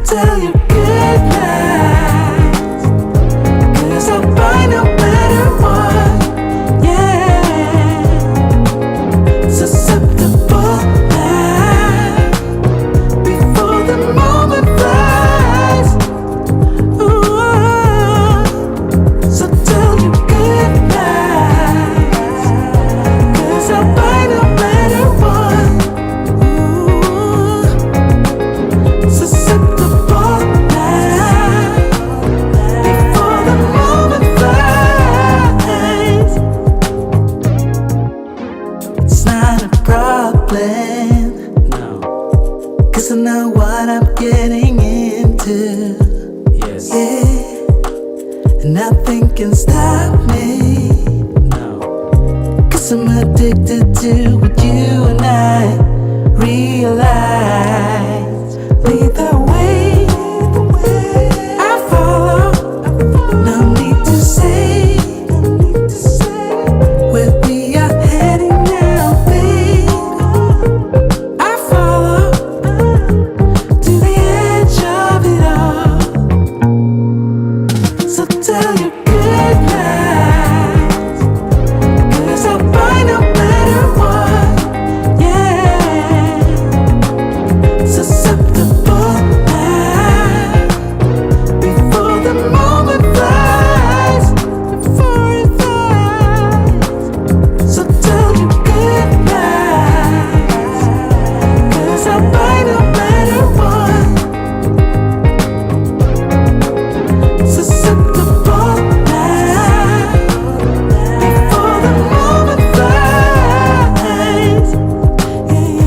tell you good night, 'cause I'll find no better one, yeah. Susceptible now, before the moment flies. Ooh, so tell you good night, 'cause I'll find no better one. Ooh, susceptible now, before the moment flies. It's not a problem, no, 'cause I know what I'm getting into. Yes. Yeah, and nothing can stop me. No, 'cause I'm addicted to what you and I realize. Lead the way, I follow. No need to say where we are heading now, babe. I follow to the edge of it all. So tell you good night, 'cause I'll find a better one, yeah. Susceptible now, before the moment flies, before it flies. So tell you good night, 'cause I'll find a better one. Susceptible now, before the moment flies. Yeah.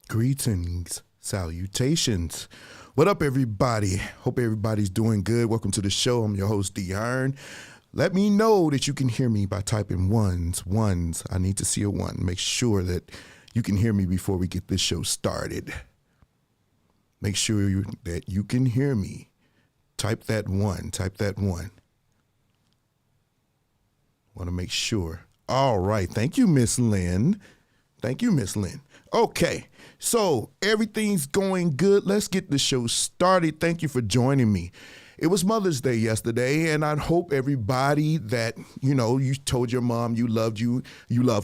Greetings, salutations. What up, everybody? Hope everybody's doing good. Welcome to the show. I'm your host, D-Iron. Let me know that you can hear me by typing ones. I need to see a one. Make sure that you can hear me before we get this show started. Make sure that you can hear me. Type that one. Want to make sure. All right. Thank you, Miss Lynn. Okay, so everything's going good. Let's get the show started. Thank you for joining me. It was Mother's Day yesterday, and I hope everybody that, you told your mom you loved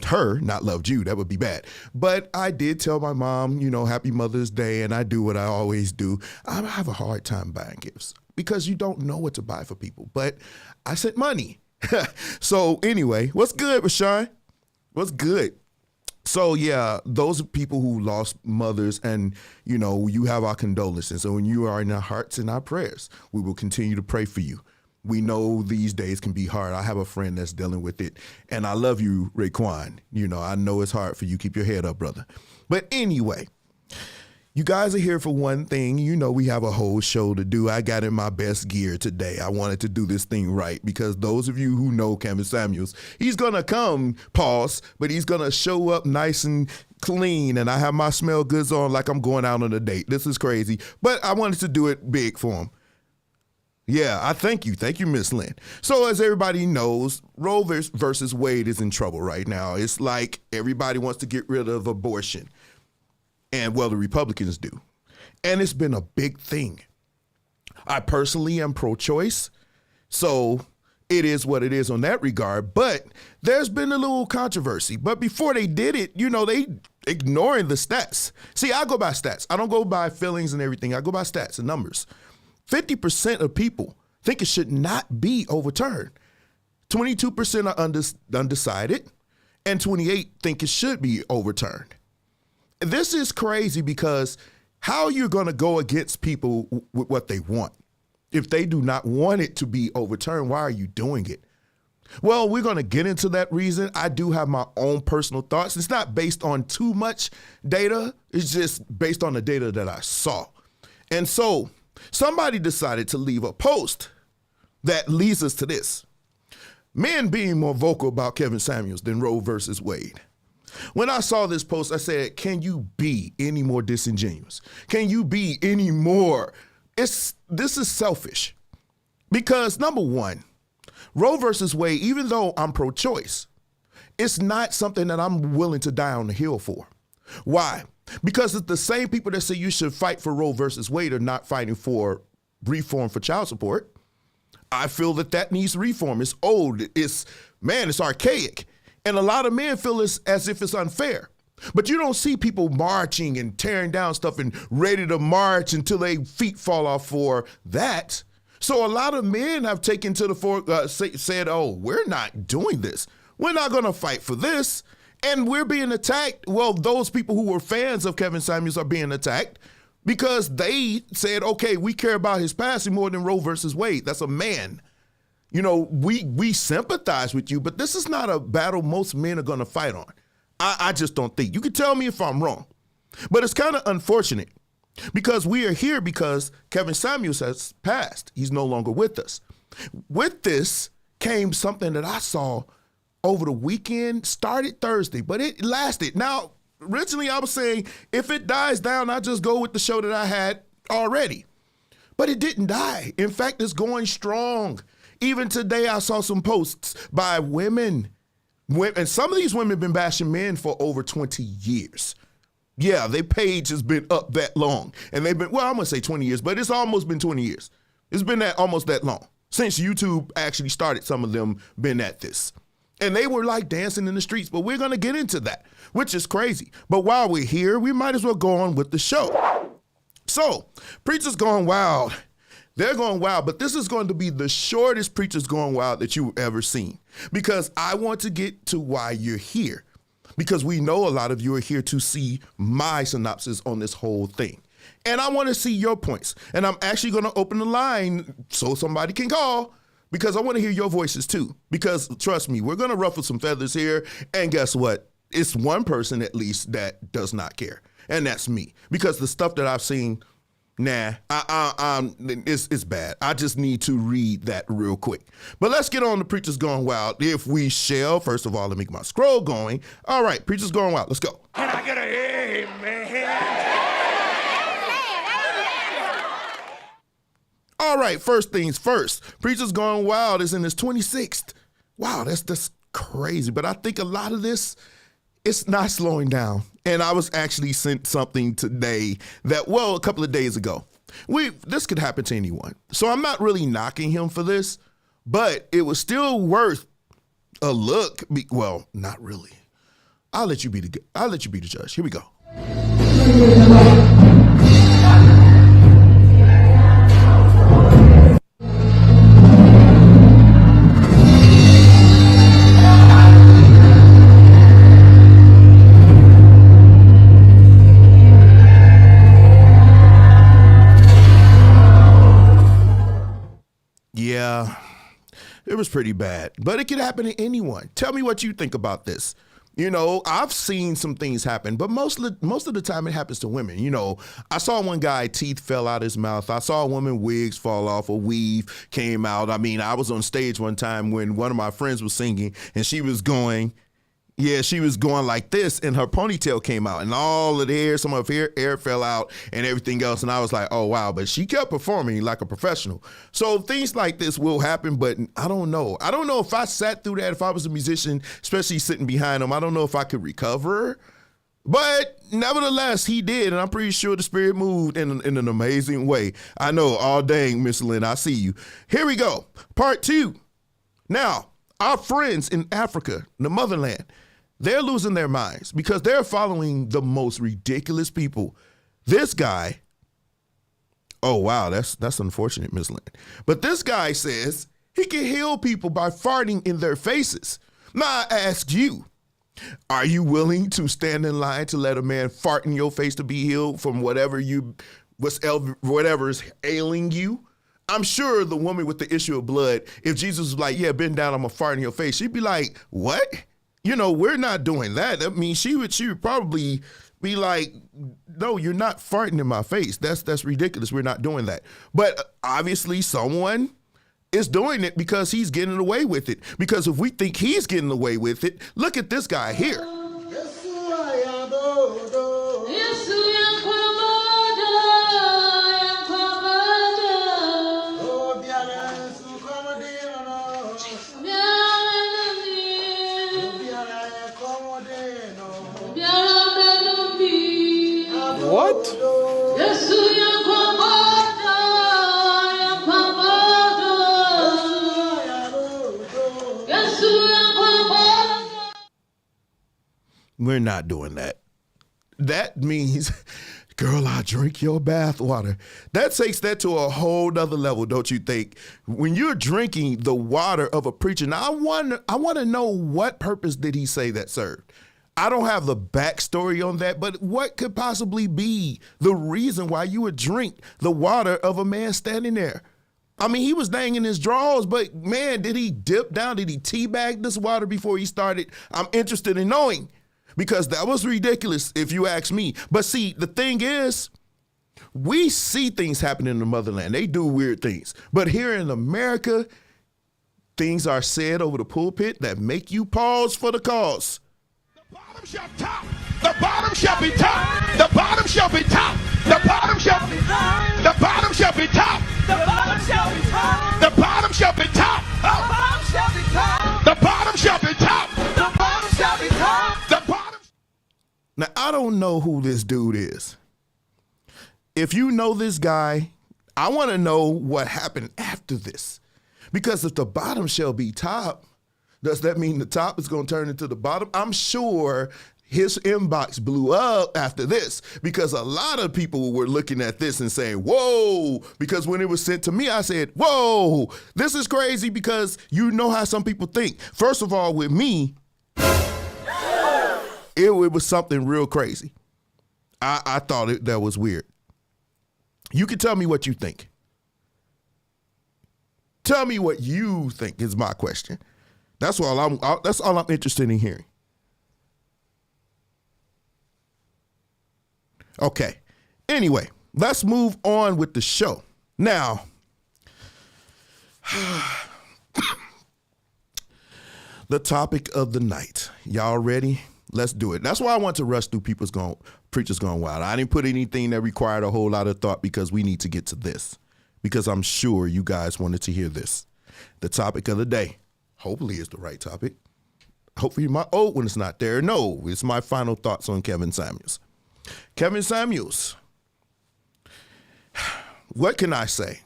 her, not loved you. That would be bad. But I did tell my mom, happy Mother's Day, and I do what I always do. I have a hard time buying gifts because you don't know what to buy for people. But I sent money. So anyway, what's good, Rashawn? What's good? So yeah, those people who lost mothers, and you have our condolences. And when you are in our hearts and our prayers, we will continue to pray for you. We know these days can be hard. I have a friend that's dealing with it, and I love you, Raekwon. I know it's hard for you. Keep your head up, brother. But anyway, you guys are here for one thing. We have a whole show to do. I got in my best gear today. I wanted to do this thing right because those of you who know Kevin Samuels, he's going to come, but he's going to show up nice and clean, and I have my smell goods on like I'm going out on a date. This is crazy, but I wanted to do it big for him. Yeah, I thank you. Thank you, Miss Lynn. So as everybody knows, Roe versus Wade is in trouble right now. It's like everybody wants to get rid of abortion. And the Republicans do. And it's been a big thing. I personally am pro-choice, so it is what it is on that regard. But there's been a little controversy. But before they did it, they ignoring the stats. See, I go by stats. I don't go by feelings and everything. I go by stats and numbers. 50% of people think it should not be overturned. 22% are undecided, and 28% think it should be overturned. This is crazy because how you're going to go against people with what they want? If they do not want it to be overturned, why are you doing it? Well, we're going to get into that reason. I do have my own personal thoughts. It's not based on too much data. It's just based on the data that I saw. And so somebody decided to leave a post that leads us to this. Men being more vocal about Kevin Samuels than Roe versus Wade. When I saw this post, I said, can you be any more disingenuous? Can you be any more? This is selfish. Because number one, Roe versus Wade, even though I'm pro-choice, it's not something that I'm willing to die on the hill for. Why? Because it's the same people that say you should fight for Roe versus Wade are not fighting for reform for child support. I feel that needs reform. It's old. It's archaic. And a lot of men feel as if it's unfair. But you don't see people marching and tearing down stuff and ready to march until their feet fall off for that. So a lot of men have taken to the fore, said, oh, we're not doing this. We're not going to fight for this. And we're being attacked. Well, those people who were fans of Kevin Samuels are being attacked because they said, okay, we care about his passing more than Roe versus Wade. That's a man. You know, we sympathize with you, but this is not a battle most men are going to fight on. I just don't think. You can tell me if I'm wrong. But it's kind of unfortunate because we are here because Kevin Samuels has passed. He's no longer with us. With this came something that I saw over the weekend, started Thursday, but it lasted. Now, originally I was saying if it dies down, I just go with the show that I had already. But it didn't die. In fact, it's going strong. Even today, I saw some posts by women. And some of these women have been bashing men for over 20 years. Yeah, their page has been up that long. And they've been, well, I'm going to say 20 years, but it's almost been 20 years. It's been almost that long. Since YouTube actually started, some of them been at this. And they were like dancing in the streets, but we're going to get into that, which is crazy. But while we're here, we might as well go on with the show. So, Preachers Going Wild. They're going wild, but this is going to be the shortest Preachers Going Wild that you've ever seen because I want to get to why you're here because we know a lot of you are here to see my synopsis on this whole thing. And I want to see your points. And I'm actually going to open the line so somebody can call because I want to hear your voices too. Because trust me, we're going to ruffle some feathers here. And guess what? It's one person at least that does not care. And that's me. Because the stuff that I've seen, it's bad. I just need to read that real quick. But let's get on to Preachers Going Wild, if we shall. First of all, let me get my scroll going. All right, Preachers Going Wild. Let's go. Can I get a amen? All right, first things first. Preachers Going Wild is in his 26th. Wow, that's crazy. But I think a lot of this, it's not slowing down. And I was actually sent something today that, well, a couple of days ago. This could happen to anyone. So I'm not really knocking him for this, but it was still worth a look. Well, not really. I'll let you be the judge. Here we go. Yeah, it was pretty bad, but it could happen to anyone. Tell me what you think about this. You know, I've seen some things happen, but most of the time it happens to women. You know, I saw one guy, teeth fell out his mouth. I saw a woman, wigs fall off, a weave came out. I mean, I was on stage one time when one of my friends was singing and she was going like this and her ponytail came out and all of the hair, some of her hair fell out and everything else. And I was like, oh, wow. But she kept performing like a professional. So things like this will happen, but I don't know. I don't know if I sat through that, if I was a musician, especially sitting behind him, I don't know if I could recover. But nevertheless, he did. And I'm pretty sure the spirit moved in an amazing way. I know. Oh, dang, Miss Lynn, I see you. Here we go. Part 2. Now, our friends in Africa, the motherland, they're losing their minds because they're following the most ridiculous people. This guy, oh, wow, that's unfortunate, Ms. Lynn. But this guy says he can heal people by farting in their faces. Now, I ask you, are you willing to stand in line to let a man fart in your face to be healed from whatever is ailing you? I'm sure the woman with the issue of blood, if Jesus was like, yeah, bend down, I'm gonna fart in your face, she'd be like, what? You know, we're not doing that. I mean, she would probably be like, no, you're not farting in my face. That's ridiculous. We're not doing that. But obviously someone is doing it because he's getting away with it. Because if we think he's getting away with it, look at this guy here. We're not doing that. That means, girl, I'll drink your bathwater. That takes that to a whole nother level, don't you think? When you're drinking the water of a preacher, now I want to know, what purpose did he say that served? I don't have the backstory on that, but what could possibly be the reason why you would drink the water of a man standing there? I mean, he was dang in his drawers, but man, did he dip down? Did he teabag this water before he started? I'm interested in knowing. Because that was ridiculous, if you ask me. But see, the thing is, we see things happen in the motherland. They do weird things. But here in America, things are said over the pulpit that make you pause for the cause. The bottom shall top. The bottom shall be top. The bottom shall be top. The bottom shall be top. The bottom shall be top. The bottom shall be top. The bottom shall be top. The bottom shall be top. The bottom shall be top. The bottom shall be top. The bottom. Now, I don't know who this dude is. If you know this guy, I want to know what happened after this. Because if the bottom shall be top, does that mean the top is going to turn into the bottom? I'm sure his inbox blew up after this, because a lot of people were looking at this and saying, whoa, because when it was sent to me, I said, whoa, this is crazy, because you know how some people think. First of all, with me, it was something real crazy. I thought that was weird. You can tell me what you think. Tell me what you think is my question. That's all I'm interested in hearing. Okay. Anyway, let's move on with the show. Now, the topic of the night. Y'all ready? Let's do it. That's why I want to rush through Preachers Gone Wild. I didn't put anything that required a whole lot of thought, because we need to get to this, because I'm sure you guys wanted to hear this. The topic of the day, hopefully it's the right topic. Hopefully my old one is not there. No, it's my final thoughts on Kevin Samuels. Kevin Samuels. What can I say?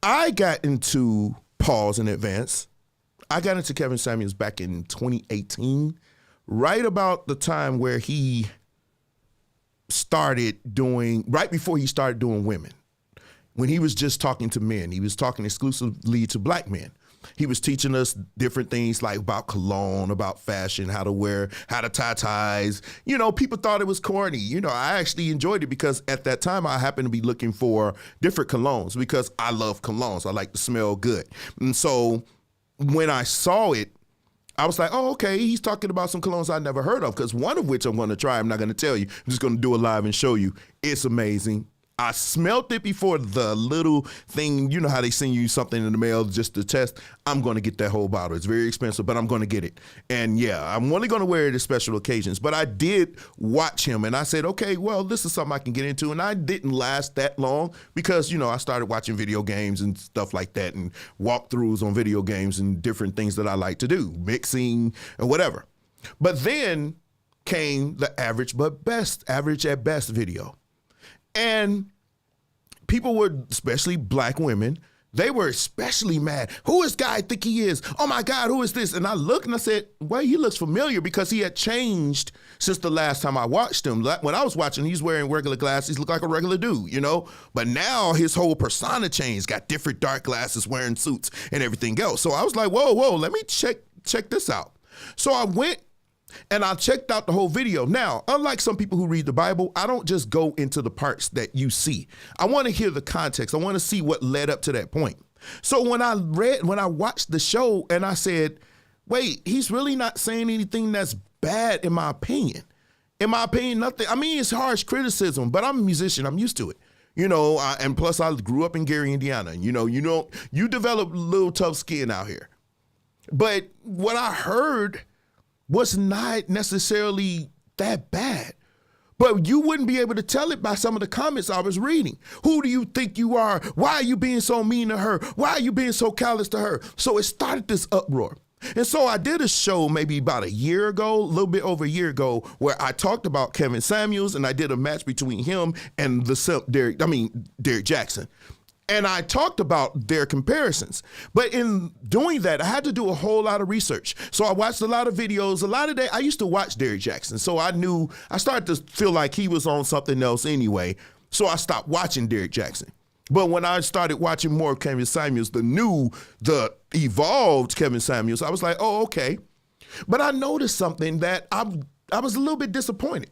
I got into Pause in advance. I got into Kevin Samuels back in 2018. Right about the time where he started doing, right before he started doing women, when he was just talking to men. He was talking exclusively to black men. He was teaching us different things like about cologne, about fashion, how to wear, how to tie ties. You know, people thought it was corny. You know, I actually enjoyed it, because at that time I happened to be looking for different colognes, because I love colognes. I like to smell good. And so when I saw it, I was like, oh, okay, he's talking about some colognes I never heard of, because one of which I'm going to try. I'm not going to tell you. I'm just going to do it live and show you. It's amazing. I smelled it before, the little thing, you know how they send you something in the mail just to test. I'm going to get that whole bottle. It's very expensive, but I'm going to get it. And yeah, I'm only going to wear it at special occasions. But I did watch him, and I said, okay, well, this is something I can get into. And I didn't last that long, because, you know, I started watching video games and stuff like that, and walkthroughs on video games and different things that I like to do, mixing and whatever. But then came the average at best video. And people were, especially black women, they were especially mad. Who is this guy think he is? Oh my God, who is this? And I looked and I said, well, he looks familiar, because he had changed since the last time I watched him. When I was watching, he's wearing regular glasses, looked like a regular dude, you know? But now his whole persona changed, got different dark glasses, wearing suits and everything else. So I was like, whoa, let me check this out. So I went and I checked out the whole video. Now, unlike some people who read the Bible, I don't just go into the parts that you see. I want to hear the context. I want to see what led up to that point. So when I watched the show, and I said, wait, he's really not saying anything that's bad, in my opinion. In my opinion, nothing. I mean, it's harsh criticism, but I'm a musician. I'm used to it. You know, and plus I grew up in Gary, Indiana. You develop a little tough skin out here. But what I heard was not necessarily that bad. But you wouldn't be able to tell it by some of the comments I was reading. Who do you think you are? Why are you being so mean to her? Why are you being so callous to her? So it started this uproar. And so I did a show maybe about a year ago, a little bit over a year ago, where I talked about Kevin Samuels, and I did a match between him and the simp Derek Jackson. And I talked about their comparisons. But in doing that, I had to do a whole lot of research. So I watched a lot of videos. I used to watch Derek Jackson. So I started to feel like he was on something else anyway. So I stopped watching Derek Jackson. But when I started watching more of Kevin Samuels, the evolved Kevin Samuels, I was like, oh, okay. But I noticed something that I was a little bit disappointed.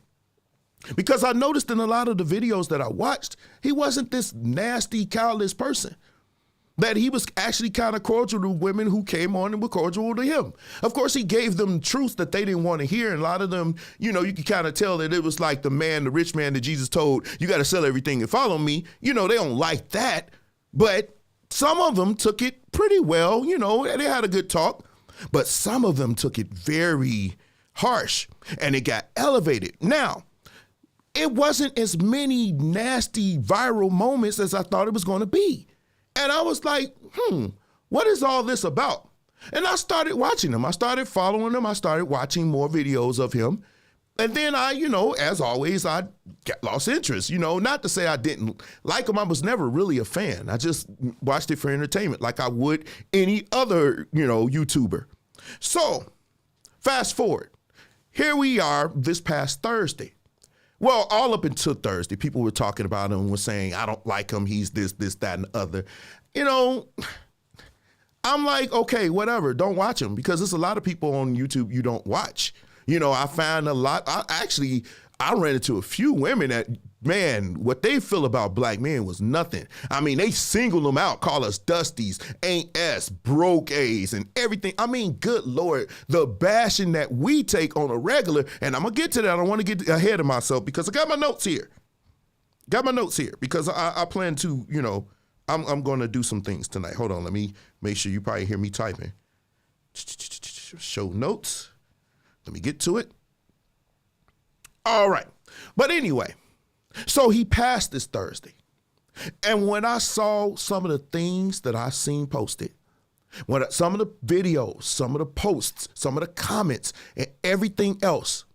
Because I noticed in a lot of the videos that I watched, he wasn't this nasty, callous person. That he was actually kind of cordial to women who came on and were cordial to him. Of course, he gave them truths that they didn't want to hear. And a lot of them, you could kind of tell that it was like the rich man that Jesus told, you got to sell everything and follow me. They don't like that. But some of them took it pretty well. They had a good talk. But some of them took it very harsh and it got elevated. Now, it wasn't as many nasty viral moments as I thought it was going to be. And I was like, what is all this about? And I started watching him. I started following him. I started watching more videos of him. And then I, as always, I lost interest. Not to say I didn't like him. I was never really a fan. I just watched it for entertainment like I would any other, YouTuber. So fast forward. Here we are this past Thursday. Well, all up until Thursday, people were talking about him and were saying, I don't like him. He's this, that, and the other. I'm like, okay, whatever. Don't watch him because there's a lot of people on YouTube you don't watch. I found a lot. I ran into a few women that, man, what they feel about black men was nothing. I mean, they single them out, call us dusties, ain't S, broke A's, and everything. I mean, good Lord, the bashing that we take on a regular, and I'm going to get to that. I don't want to get ahead of myself because I got my notes here. Because I plan to, I'm going to do some things tonight. Hold on, let me make sure you probably hear me typing. Show notes. Let me get to it. All right. But anyway, so he passed this Thursday. And when I saw some of the things that I seen posted, some of the videos, some of the posts, some of the comments, and everything else,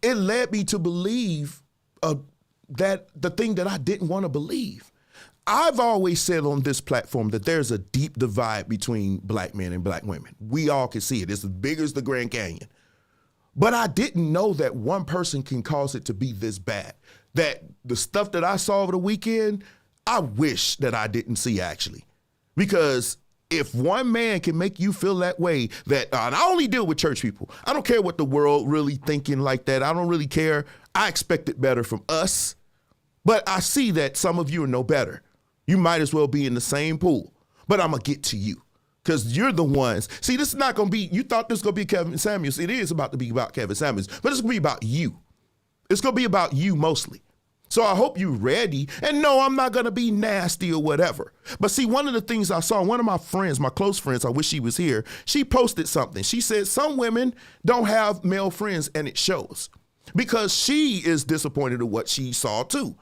it led me to believe that the thing that I didn't want to believe. I've always said on this platform that there's a deep divide between black men and black women. We all can see it. It's as big as the Grand Canyon. But I didn't know that one person can cause it to be this bad. That the stuff that I saw over the weekend, I wish that I didn't see actually. Because if one man can make you feel that way, and I only deal with church people. I don't care what the world really thinking like that. I don't really care. I expect it better from us. But I see that some of you are no better. You might as well be in the same pool. But I'm going to get to you. Because you're the ones. See, this is not going to be, you thought this was going to be Kevin Samuels. It is about to be about Kevin Samuels. But it's going to be about you. It's going to be about you mostly. So I hope you're ready. And no, I'm not going to be nasty or whatever. But see, one of the things I saw, one of my friends, my close friends, I wish she was here, she posted something. She said some women don't have male friends and it shows. Because she is disappointed in what she saw too.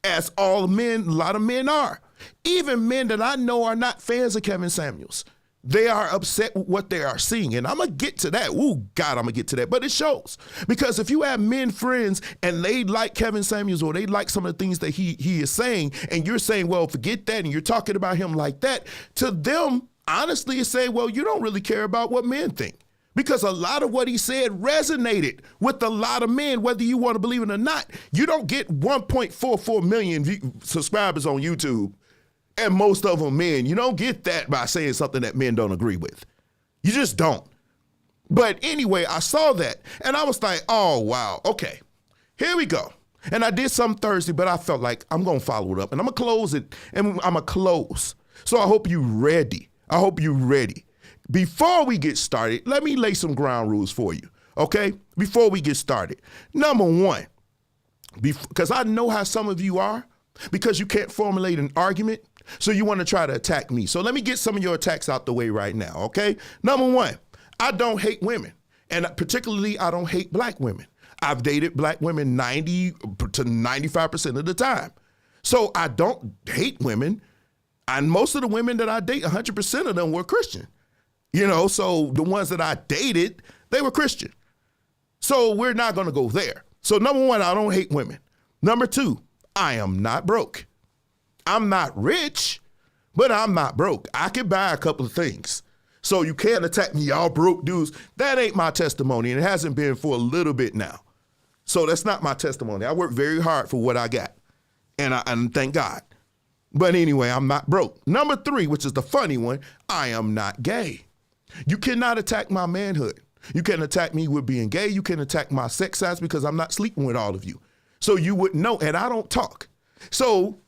As all men, a lot of men are. Even men that I know are not fans of Kevin Samuels. They are upset with what they are seeing. And I'm going to get to that. Ooh, God, I'm going to get to that. But it shows. Because if you have men friends and they like Kevin Samuels or they like some of the things that he is saying, and you're saying, well, forget that, and you're talking about him like that, to them, honestly, it's saying, well, you don't really care about what men think. Because a lot of what he said resonated with a lot of men, whether you want to believe it or not. You don't get 1.44 million subscribers on YouTube. And most of them men. You don't get that by saying something that men don't agree with. You just don't. But anyway, I saw that and I was like, oh, wow. Okay, here we go. And I did some Thursday, but I felt like I'm going to follow it up and I'm going to close it and I'm going to close. So I hope you're ready. Before we get started, let me lay some ground rules for you. Okay. Before we get started. Number one, because I know how some of you are, because you can't formulate an argument. So you want to try to attack me. So let me get some of your attacks out the way right now, okay? Number one, I don't hate women. And particularly, I don't hate black women. I've dated black women 90 to 95% of the time. So I don't hate women. And most of the women that I date, 100% of them were Christian. So the ones that I dated, they were Christian. So we're not going to go there. So number one, I don't hate women. Number two, I am not broke. I'm not rich, but I'm not broke. I can buy a couple of things. So you can't attack me, y'all broke dudes. That ain't my testimony, and it hasn't been for a little bit now. So that's not my testimony. I work very hard for what I got, and thank God. But anyway, I'm not broke. Number three, which is the funny one, I am not gay. You cannot attack my manhood. You can attack me with being gay. You can attack my sex size because I'm not sleeping with all of you. So you wouldn't know, and I don't talk. So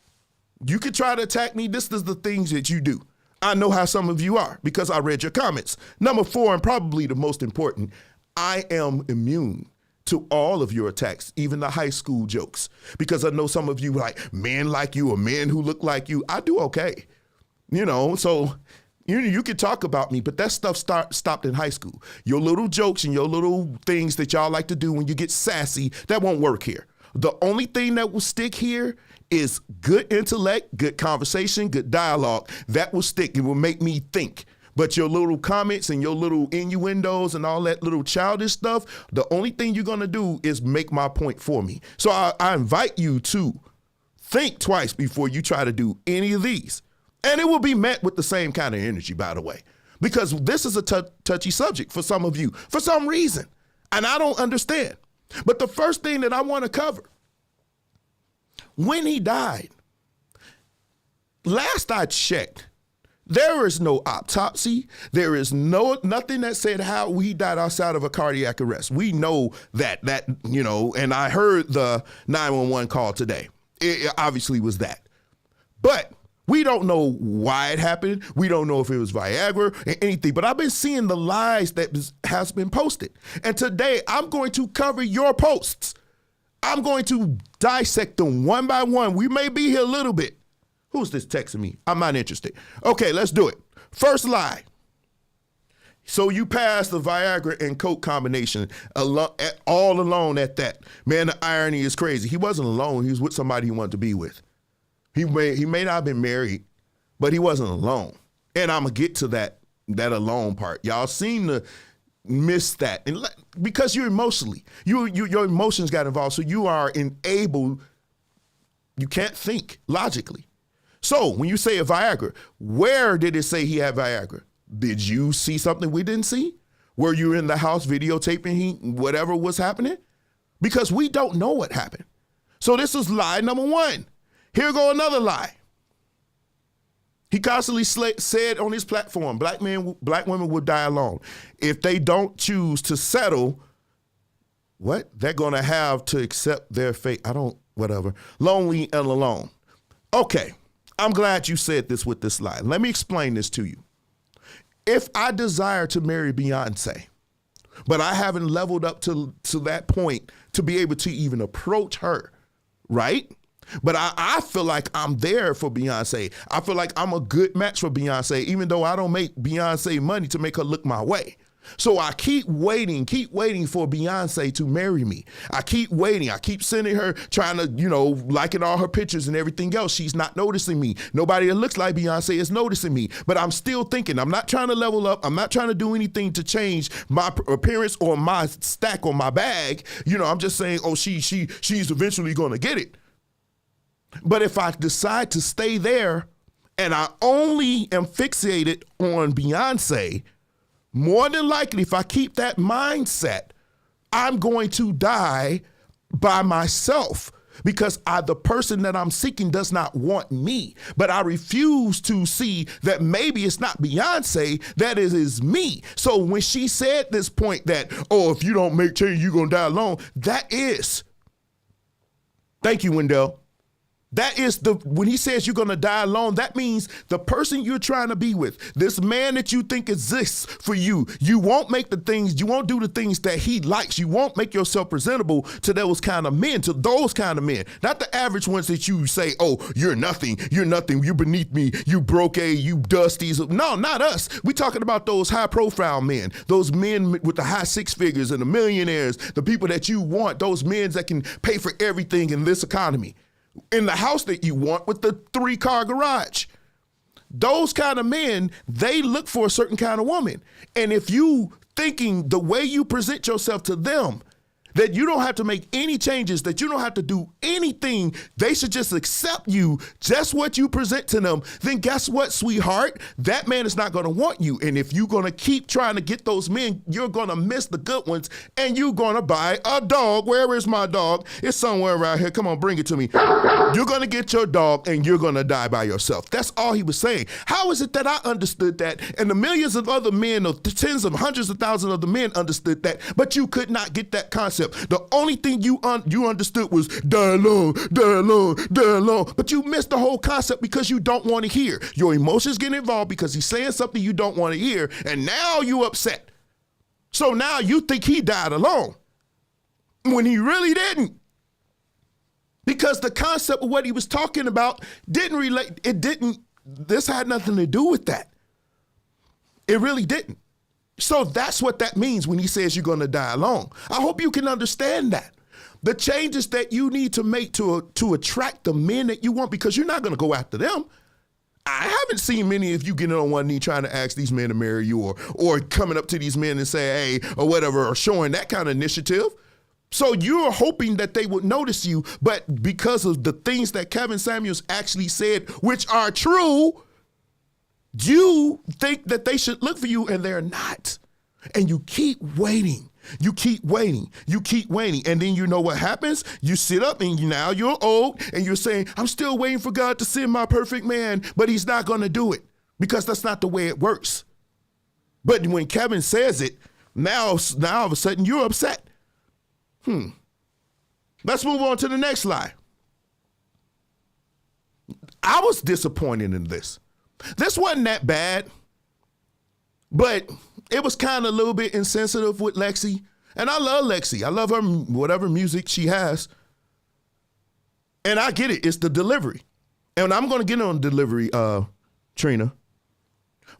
you could try to attack me. This is the things that you do. I know how some of you are because I read your comments. Number four, and probably the most important, I am immune to all of your attacks, even the high school jokes, because I know some of you like men like you or men who look like you. I do okay, so you can talk about me, but that stuff stopped in high school. Your little jokes and your little things that y'all like to do when you get sassy, that won't work here. The only thing that will stick here is good intellect, good conversation, good dialogue. That will stick. It will make me think. But your little comments and your little innuendos and all that little childish stuff, the only thing you're going to do is make my point for me. So I invite you to think twice before you try to do any of these. And it will be met with the same kind of energy, by the way, because this is a touchy subject for some of you, for some reason. And I don't understand. But the first thing that I want to cover, when he died, last I checked, there is no autopsy. There is nothing that said how he died outside of a cardiac arrest. We know that, and I heard the 911 call today. It obviously was that. But we don't know why it happened. We don't know if it was Viagra or anything, but I've been seeing the lies that has been posted. And today I'm going to cover your posts. I'm going to dissect them one by one. We may be here a little bit. Who's this texting me? I'm not interested. Okay, let's do it. First lie. So you passed the Viagra and Coke combination all alone at that. Man, the irony is crazy. He wasn't alone. He was with somebody he wanted to be with. He may not have been married, but he wasn't alone. And I'm going to get to that alone part. Y'all seem to miss that. And because you're emotionally, your emotions got involved. So you are you can't think logically. So when you say a Viagra, where did it say he had Viagra? Did you see something we didn't see? Were you in the house videotaping whatever was happening? Because we don't know what happened. So this is lie number one. Here go another lie. He constantly said on his platform, black women will die alone. If they don't choose to settle, they're going to have to accept their fate. Lonely and alone. Okay, I'm glad you said this with this lie. Let me explain this to you. If I desire to marry Beyonce, but I haven't leveled up to that point to be able to even approach her, right? But I feel like I'm there for Beyonce. I feel like I'm a good match for Beyonce, even though I don't make Beyonce money to make her look my way. So I keep waiting for Beyonce to marry me. I keep waiting. I keep sending her, trying to, liking all her pictures and everything else. She's not noticing me. Nobody that looks like Beyonce is noticing me. But I'm still thinking. I'm not trying to level up. I'm not trying to do anything to change my appearance or my stack or my bag. I'm just saying, she's eventually going to get it. But if I decide to stay there and I only am fixated on Beyonce, more than likely, if I keep that mindset, I'm going to die by myself because the person that I'm seeking does not want me. But I refuse to see that maybe it's not Beyonce, that it is me. So when she said this point that, if you don't make change, you're going to die alone, that is. Thank you, Wendell. That is when he says you're going to die alone, that means the person you're trying to be with, this man that you think exists for you, you won't do the things that he likes. You won't make yourself presentable to those kind of men, not the average ones that you say, you're nothing, you're beneath me, you broke you dusties. No, not us. We're talking about those high profile men, those men with the high six figures and the millionaires, the people that you want, those men that can pay for everything in this economy. In the house that you want with the 3-car garage. those kind of men, they look for a certain kind of woman. And if you thinking the way you present yourself to them, that you don't have to make any changes, that you don't have to do anything, they should just accept you, just what you present to them, then guess what, sweetheart? That man is not going to want you. And if you're going to keep trying to get those men, you're going to miss the good ones, and you're going to buy a dog. Where is my dog? It's somewhere around here. Come on, bring it to me. You're going to get your dog, and you're going to die by yourself. That's all he was saying. How is it that I understood that, and the millions of other men, or the tens of hundreds of thousands of the men understood that, but you could not get that concept? The only thing you understood was die alone, die alone, die alone. But you missed the whole concept because you don't want to hear. Your emotions get involved because he's saying something you don't want to hear, and now you upset. So now you think he died alone when he really didn't. Because the concept of what he was talking about didn't relate. This had nothing to do with that. It really didn't. So that's what that means when he says you're going to die alone. I hope you can understand that. The changes that you need to make to attract the men that you want, because you're not going to go after them. I haven't seen many of you getting on one knee trying to ask these men to marry you, or coming up to these men and say, hey, or whatever, or showing that kind of initiative. So you're hoping that they would notice you, but because of the things that Kevin Samuels actually said, which are true, you think that they should look for you, and they're not. And you keep waiting. You keep waiting. You keep waiting. And then you know what happens? You sit up and now you're old and you're saying, I'm still waiting for God to send my perfect man, but he's not going to do it, because that's not the way it works. But when Kevin says it, now all of a sudden you're upset. Let's move on to the next lie. I was disappointed in this. This wasn't that bad, but it was kind of a little bit insensitive with Lexi. And I love Lexi. I love her, whatever music she has. And I get it. It's the delivery. And I'm going to get on delivery, Trina.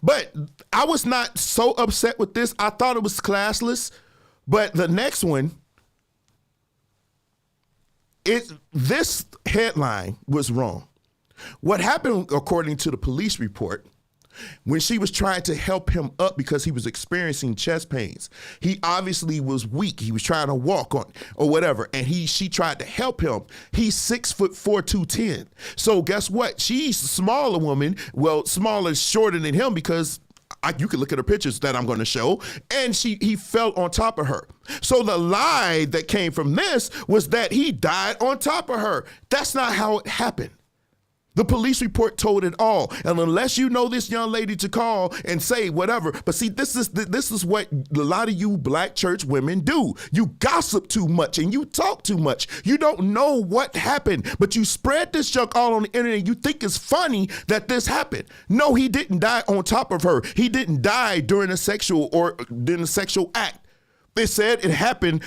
But I was not so upset with this. I thought it was classless. But the next one, this headline was wrong. What happened, according to the police report, when she was trying to help him up because he was experiencing chest pains, he obviously was weak. He was trying to walk on or whatever, and she tried to help him. He's 6'4", 210. So guess what? She's a smaller woman. Well, smaller, shorter than him, because you can look at her pictures that I'm going to show, and he fell on top of her. So the lie that came from this was that he died on top of her. That's not how it happened. The police report told it all. And unless you know this young lady to call and say whatever, but see, this is what a lot of you black church women do. You gossip too much and you talk too much. You don't know what happened, but you spread this junk all on the internet and you think it's funny that this happened. No, he didn't die on top of her. He didn't die during a sexual act. They said it happened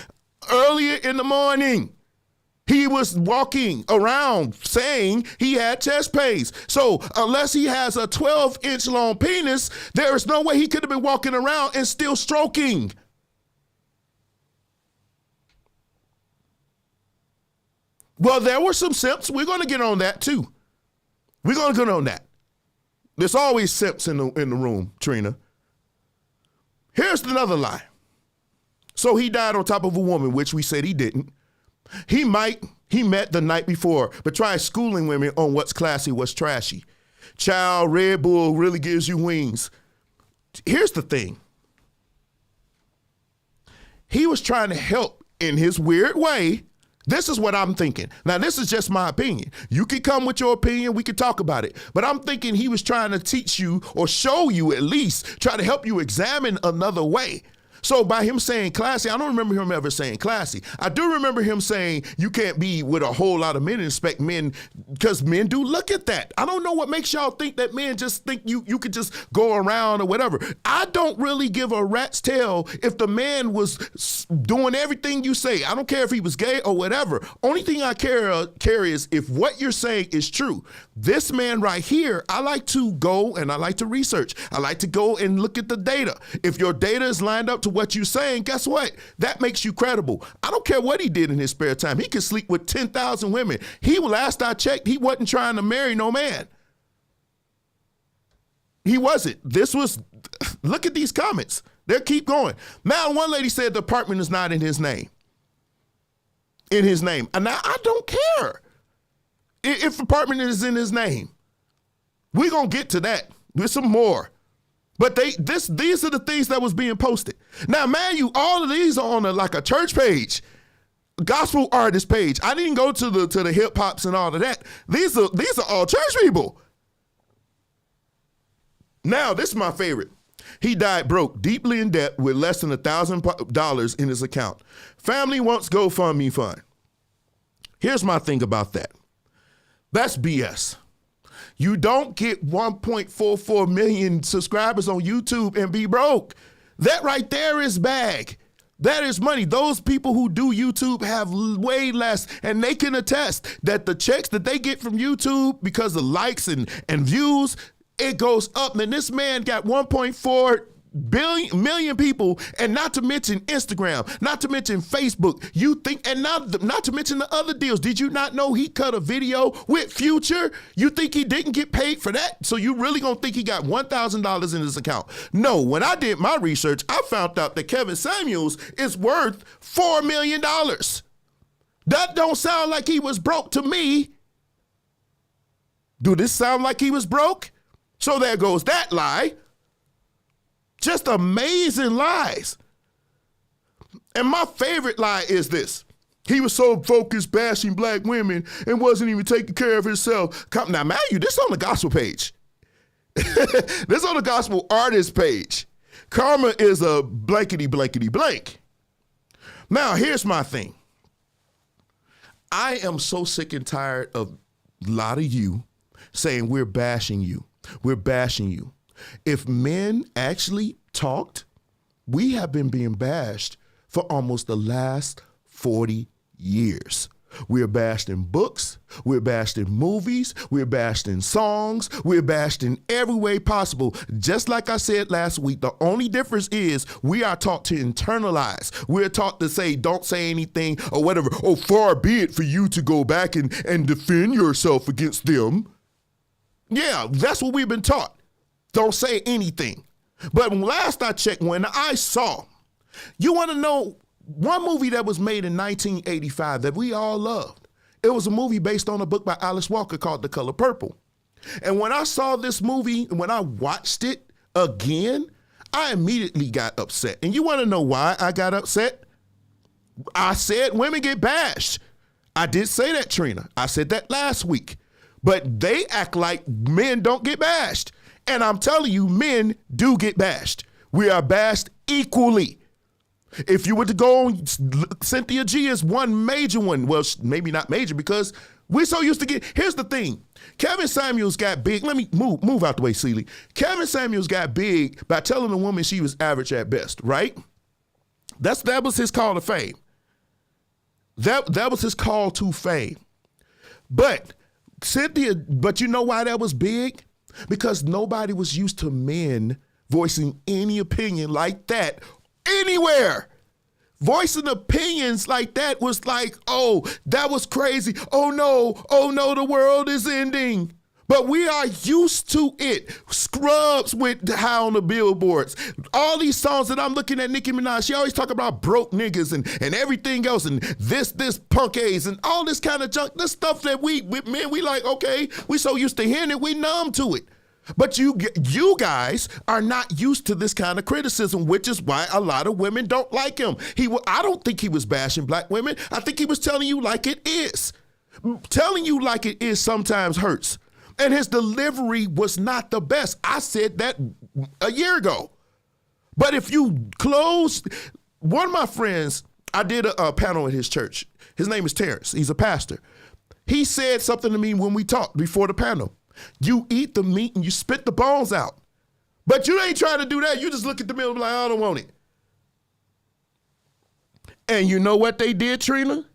earlier in the morning. He was walking around saying he had chest pains. So unless he has a 12-inch long penis, there is no way he could have been walking around and still stroking. Well, there were some simps. We're going to get on that too. We're going to get on that. There's always simps in the room, Trina. Here's another lie. So he died on top of a woman, which we said he didn't. He met the night before, but tried schooling women on what's classy, what's trashy. Child, Red Bull really gives you wings. Here's the thing. He was trying to help in his weird way. This is what I'm thinking. Now, this is just my opinion. You can come with your opinion. We can talk about it. But I'm thinking he was trying to teach you, or show you at least, try to help you examine another way. So by him saying classy, I don't remember him ever saying classy. I do remember him saying you can't be with a whole lot of men and expect men, because men do look at that. I don't know what makes y'all think that men just think you could just go around or whatever. I don't really give a rat's tail if the man was doing everything you say. I don't care if he was gay or whatever. Only thing I care is if what you're saying is true. This man right here, I like to go and I like to research. I like to go and look at the data. If your data is lined up to what you're saying, guess what? That makes you credible. I don't care what he did in his spare time. He could sleep with 10,000 women. Last I checked, he wasn't trying to marry no man. He wasn't. Look at these comments. They'll keep going. Now, one lady said the apartment is not in his name. In his name. And now I don't care if apartment is in his name. We're going to get to that. There's some more. But these are the things that was being posted. Now, man, all of these are on like a church page, gospel artist page. I didn't go to the hip hops and all of that. These are all church people. Now, this is my favorite. He died broke, deeply in debt with less than $1,000 in his account. Family wants GoFundMe fund. Here's my thing about that. That's BS. You don't get 1.44 million subscribers on YouTube and be broke. That right there is bag. That is money. Those people who do YouTube have way less, and they can attest that the checks that they get from YouTube because of likes and views, it goes up. And this man got 1.4 million people, and not to mention Instagram, not to mention Facebook. You think, and not to mention the other deals. Did you not know he cut a video with Future? You think he didn't get paid for that? So you really gonna think he got $1,000 in his account? No, when I did my research, I found out that Kevin Samuels is worth $4 million. That don't sound like he was broke to me. Do this sound like he was broke? So there goes that lie. Just amazing lies. And my favorite lie is this. He was so focused bashing black women and wasn't even taking care of himself. Now, mind you, this on the gospel page. This on the gospel artist page. Karma is a blankety blankety blank. Now, here's my thing. I am so sick and tired of a lot of you saying we're bashing you. We're bashing you. If men actually talked, we have been being bashed for almost the last 40 years. We're bashed in books, we're bashed in movies, we're bashed in songs, we're bashed in every way possible. Just like I said last week, the only difference is we are taught to internalize. We're taught to say, don't say anything or whatever. Oh, far be it for you to go back and defend yourself against them. Yeah, that's what we've been taught. Don't say anything. But last I checked, when I saw, you want to know one movie that was made in 1985 that we all loved. It was a movie based on a book by Alice Walker called The Color Purple. And when I saw this movie, when I watched it again, I immediately got upset. And you want to know why I got upset? I said women get bashed. I did say that, Trina. I said that last week. But they act like men don't get bashed. And I'm telling you, men do get bashed. We are bashed equally. If you were to go on, Cynthia G is one major one. Well, maybe not major because we're so used to get. Here's the thing. Kevin Samuels got big. Let me move out the way, Celie. Kevin Samuels got big by telling a woman she was average at best, right? That was his call to fame. That was his call to fame. But you know why that was big? Because nobody was used to men voicing any opinion like that anywhere. Voicing opinions like that was like, oh, that was crazy. Oh no, the world is ending. But we are used to it. Scrubs went high on the billboards. All these songs that I'm looking at Nicki Minaj, she always talk about broke niggas and everything else and this punk A's and all this kind of junk. This stuff that we like, okay, we so used to hearing it, we numb to it. But you guys are not used to this kind of criticism, which is why a lot of women don't like him. I don't think he was bashing black women. I think he was telling you like it is. Telling you like it is sometimes hurts. And his delivery was not the best. I said that a year ago. But if you close, one of my friends, I did a panel at his church. His name is Terrence. He's a pastor. He said something to me when we talked before the panel. You eat the meat and you spit the bones out. But you ain't trying to do that. You just look at the meal and be like, I don't want it. And you know what they did, Trina?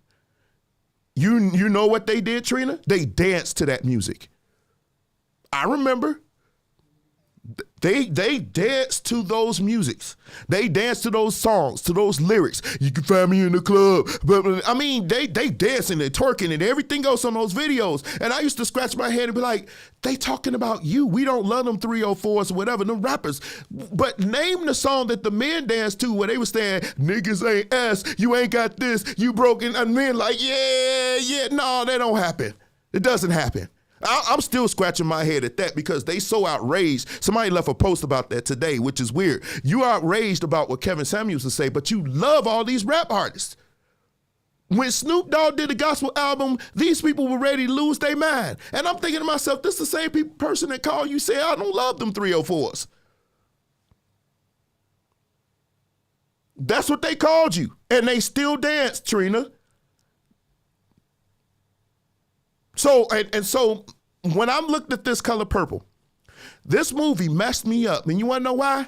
You know what they did, Trina? They danced to that music. I remember. They dance to those musics. They dance to those songs, to those lyrics. You can find me in the club. But I mean, they dancing, they twerking, and everything else on those videos. And I used to scratch my head and be like, they talking about you. We don't love them 304s or whatever, them rappers. But name the song that the men dance to where they were saying, niggas ain't ass, you ain't got this, you broken. And men like, yeah, no, that don't happen. It doesn't happen. I'm still scratching my head at that because they so outraged. Somebody left a post about that today, which is weird. You outraged about what Kevin Samuels would say, but you love all these rap artists. When Snoop Dogg did the gospel album, these people were ready to lose their mind. And I'm thinking to myself, this is the same person that called you say, I don't love them 304s. That's what they called you. And they still dance, Trina. So when I'm looking at This Color Purple, this movie messed me up. And you want to know why?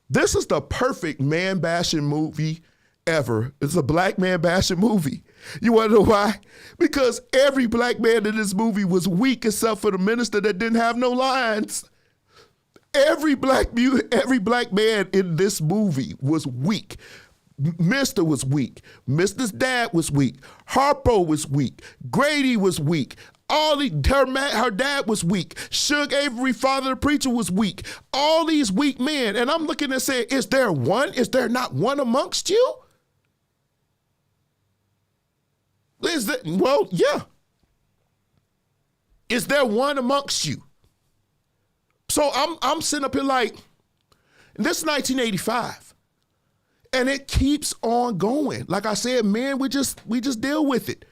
This is the perfect man bashing movie ever. It's a black man bashing movie. You want to know why? Because every black man in this movie was weak except for the minister that didn't have no lines. Every black man in this movie was weak. Mr. was weak. Mr.'s dad was weak. Harpo was weak. Grady was weak. Her dad was weak. Suge Avery, father of the preacher, was weak. All these weak men. And I'm looking and saying, is there one? Is there not one amongst you? Well, yeah. Is there one amongst you? So I'm sitting up here like, this is 1985. And it keeps on going. Like I said, man, we just deal with it.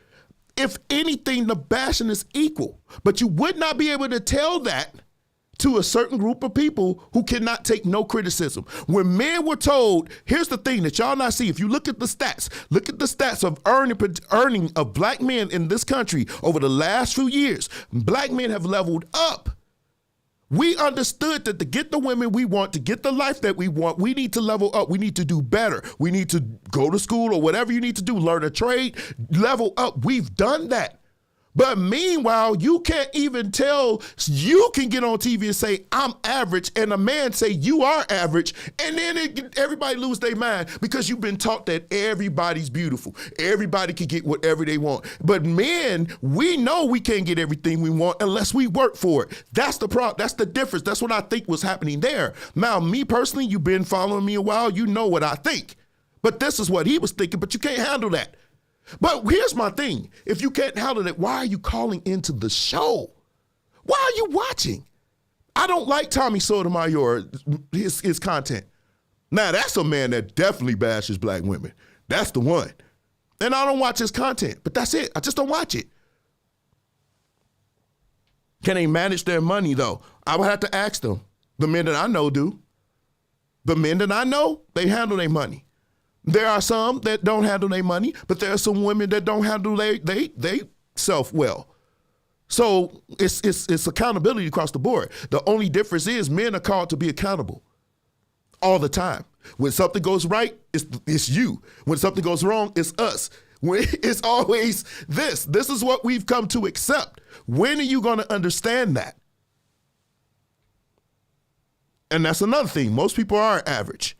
If anything, the bashing is equal. But you would not be able to tell that to a certain group of people who cannot take no criticism. When men were told, here's the thing that y'all not see. If you look at the stats of earning of black men in this country over the last few years, black men have leveled up. We understood that to get the women we want, to get the life that we want, we need to level up. We need to do better. We need to go to school or whatever you need to do, learn a trade, level up. We've done that. But meanwhile, you can't even tell, you can get on TV and say, I'm average, and a man say, you are average, and then everybody lose their mind because you've been taught that everybody's beautiful. Everybody can get whatever they want. But men, we know we can't get everything we want unless we work for it. That's the problem. That's the difference. That's what I think was happening there. Now, me personally, you've been following me a while. You know what I think. But this is what he was thinking, but you can't handle that. But here's my thing. If you can't handle it, why are you calling into the show? Why are you watching? I don't like Tommy Sotomayor, his content. Now, that's a man that definitely bashes black women. That's the one. And I don't watch his content, but that's it. I just don't watch it. Can they manage their money, though? I would have to ask them. The men that I know do. The men that I know, they handle their money. There are some that don't handle their money, but there are some women that don't handle they self well. So it's accountability across the board. The only difference is men are called to be accountable all the time. When something goes right, it's you. When something goes wrong, it's us. It's always this. This is what we've come to accept. When are you going to understand that? And that's another thing. Most people are average.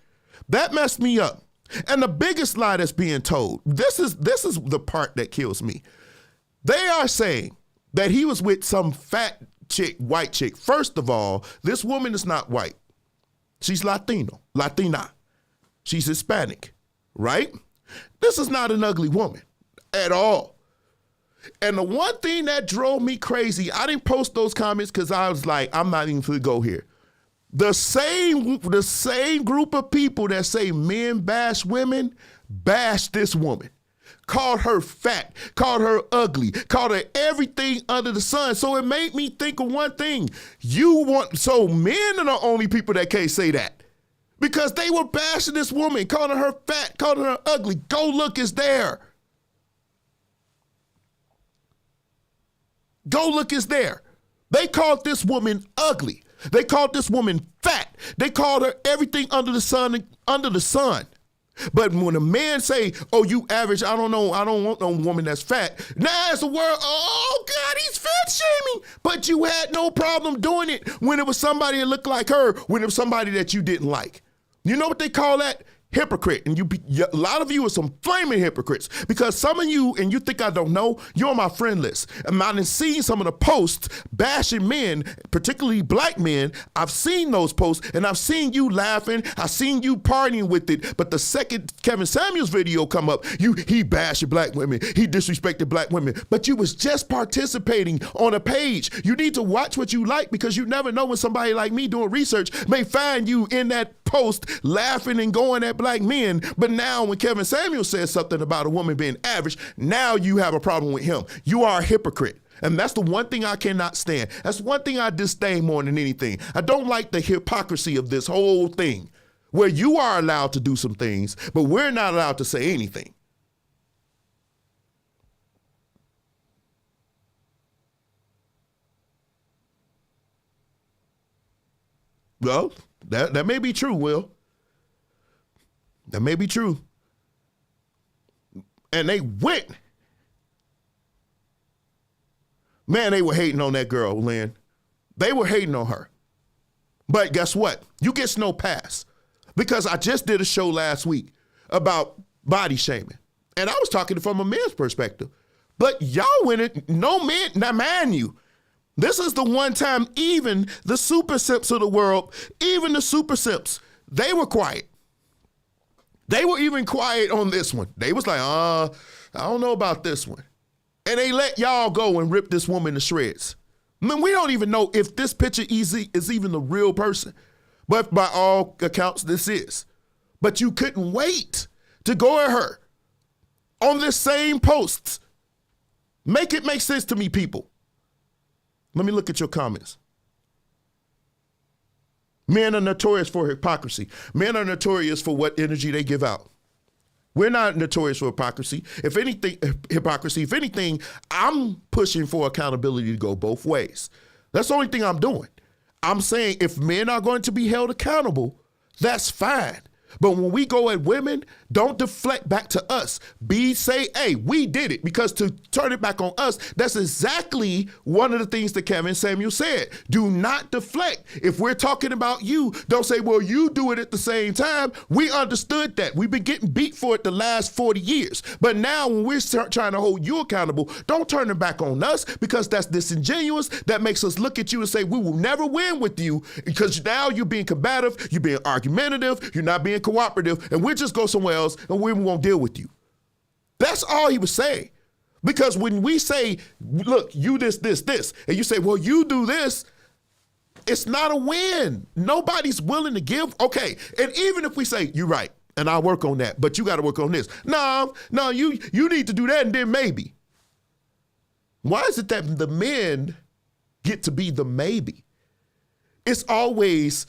That messed me up. And the biggest lie that's being told, this is the part that kills me. They are saying that he was with some fat chick, white chick. First of all, this woman is not white. She's Latina. She's Hispanic, right? This is not an ugly woman at all. And the one thing that drove me crazy, I didn't post those comments because I was like, I'm not even going to go here. The same group of people that say men bash women, bash this woman. Called her fat, called her ugly, called her everything under the sun. So it made me think of one thing. So men are the only people that can't say that. Because they were bashing this woman, calling her fat, calling her ugly. Go look, it's there. Go look, it's there. They called this woman ugly. They called this woman fat. They called her everything under the sun. But when a man say, oh, you average, I don't want no woman that's fat. Now as the world, oh God, he's fat shaming. But you had no problem doing it when it was somebody that looked like her, when it was somebody that you didn't like. You know what they call that? Hypocrite. And a lot of you are some flaming hypocrites, because some of you, and you think I don't know, you're on my friend list. And I've seen some of the posts bashing men, particularly black men. I've seen those posts, and I've seen you laughing. I've seen you partying with it. But the second Kevin Samuels video come up, he bashed black women. He disrespected black women. But you was just participating on a page. You need to watch what you like, because you never know when somebody like me doing research may find you in that post laughing and going at black men. But now when Kevin Samuel says something about a woman being average, now you have a problem with him. You are a hypocrite. And that's the one thing I cannot stand. That's one thing I disdain more than anything. I don't like the hypocrisy of this whole thing, where you are allowed to do some things, but we're not allowed to say anything. Well, that may be true, Will. That may be true. And they went. Man, they were hating on that girl, Lynn. They were hating on her. But guess what? You get no pass. Because I just did a show last week about body shaming. And I was talking from a man's perspective. But y'all went it, no man, now mind you, this is the one time even the super simps of the world, even the super simps, they were quiet. They were even quiet on this one. They was like, I don't know about this one. And they let y'all go and rip this woman to shreds. I mean, we don't even know if this picture is even the real person. But by all accounts, this is. But you couldn't wait to go at her on this same post. Make it make sense to me, people. Let me look at your comments. Men are notorious for hypocrisy. Men are notorious for what energy they give out. We're not notorious for hypocrisy. If anything, I'm pushing for accountability to go both ways. That's the only thing I'm doing. I'm saying if men are going to be held accountable, that's fine. But when we go at women, don't deflect back to us. Say, hey, we did it. Because to turn it back on us, that's exactly one of the things that Kevin Samuel said. Do not deflect. If we're talking about you, don't say, well, you do it at the same time. We understood that. We've been getting beat for it the last 40 years. But now when we're trying to hold you accountable, don't turn it back on us, because that's disingenuous. That makes us look at you and say, we will never win with you, because now you're being combative, you're being argumentative, you're not being cooperative, and we'll just go somewhere else and we won't deal with you. That's all he was saying. Because when we say, look, you this, and you say, well, you do this, it's not a win. Nobody's willing to give. Okay, and even if we say, you're right, and I'll work on that, but you got to work on this. No, you need to do that, and then maybe. Why is it that the men get to be the maybe? It's always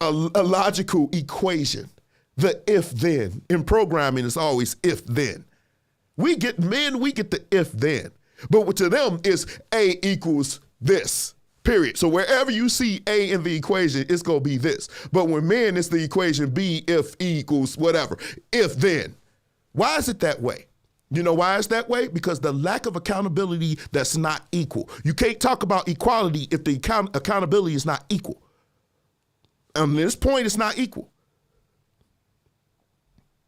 a logical equation. The if-then. In programming, it's always if-then. We get the if-then. But to them, it's A equals this, period. So wherever you see A in the equation, it's going to be this. But when men, it's the equation B if E equals whatever. If-then. Why is it that way? You know why it's that way? Because the lack of accountability that's not equal. You can't talk about equality if the accountability is not equal. On this point, it's not equal.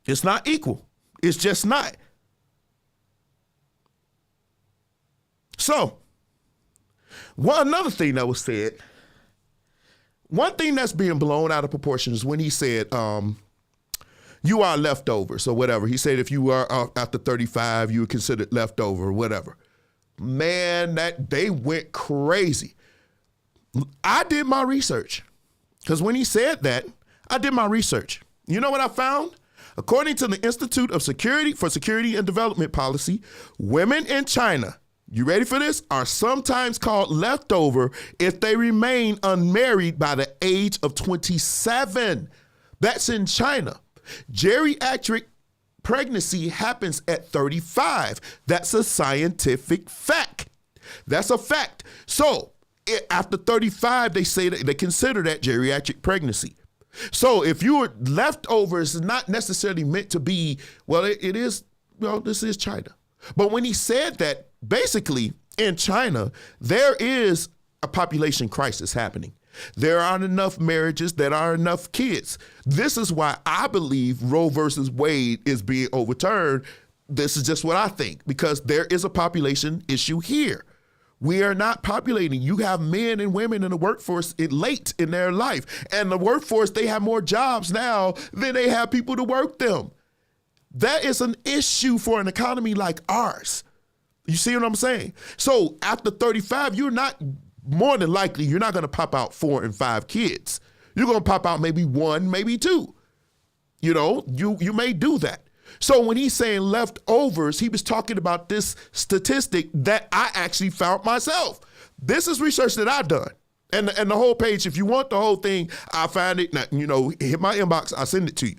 It's not equal. It's just not. So, another thing that was said, one thing that's being blown out of proportion is when he said, you are leftovers or whatever. He said if you are after 35, you are considered leftover or whatever. Man, they went crazy. I did my research, because when he said that, I did my research. You know what I found? According to the Institute of Security for Security and Development Policy, women in China, you ready for this, are sometimes called leftover if they remain unmarried by the age of 27. That's in China. Geriatric pregnancy happens at 35. That's a scientific fact. That's a fact. So after 35, they say that they consider that geriatric pregnancy. So if you're leftovers, it's not necessarily meant to be, well, it is, well, this is China. But when he said that, basically in China, there is a population crisis happening. There aren't enough marriages, there aren't enough kids. This is why I believe Roe versus Wade is being overturned. This is just what I think, because there is a population issue here. We are not populating. You have men and women in the workforce late in their life. And the workforce, they have more jobs now than they have people to work them. That is an issue for an economy like ours. You see what I'm saying? So after 35, you're not, more than likely, you're not going to pop out 4 and 5 kids. You're going to pop out maybe 1, maybe 2. You know, you may do that. So when he's saying leftovers, he was talking about this statistic that I actually found myself. This is research that I've done. And the whole page, if you want the whole thing, I find it, you know, hit my inbox, I'll send it to you.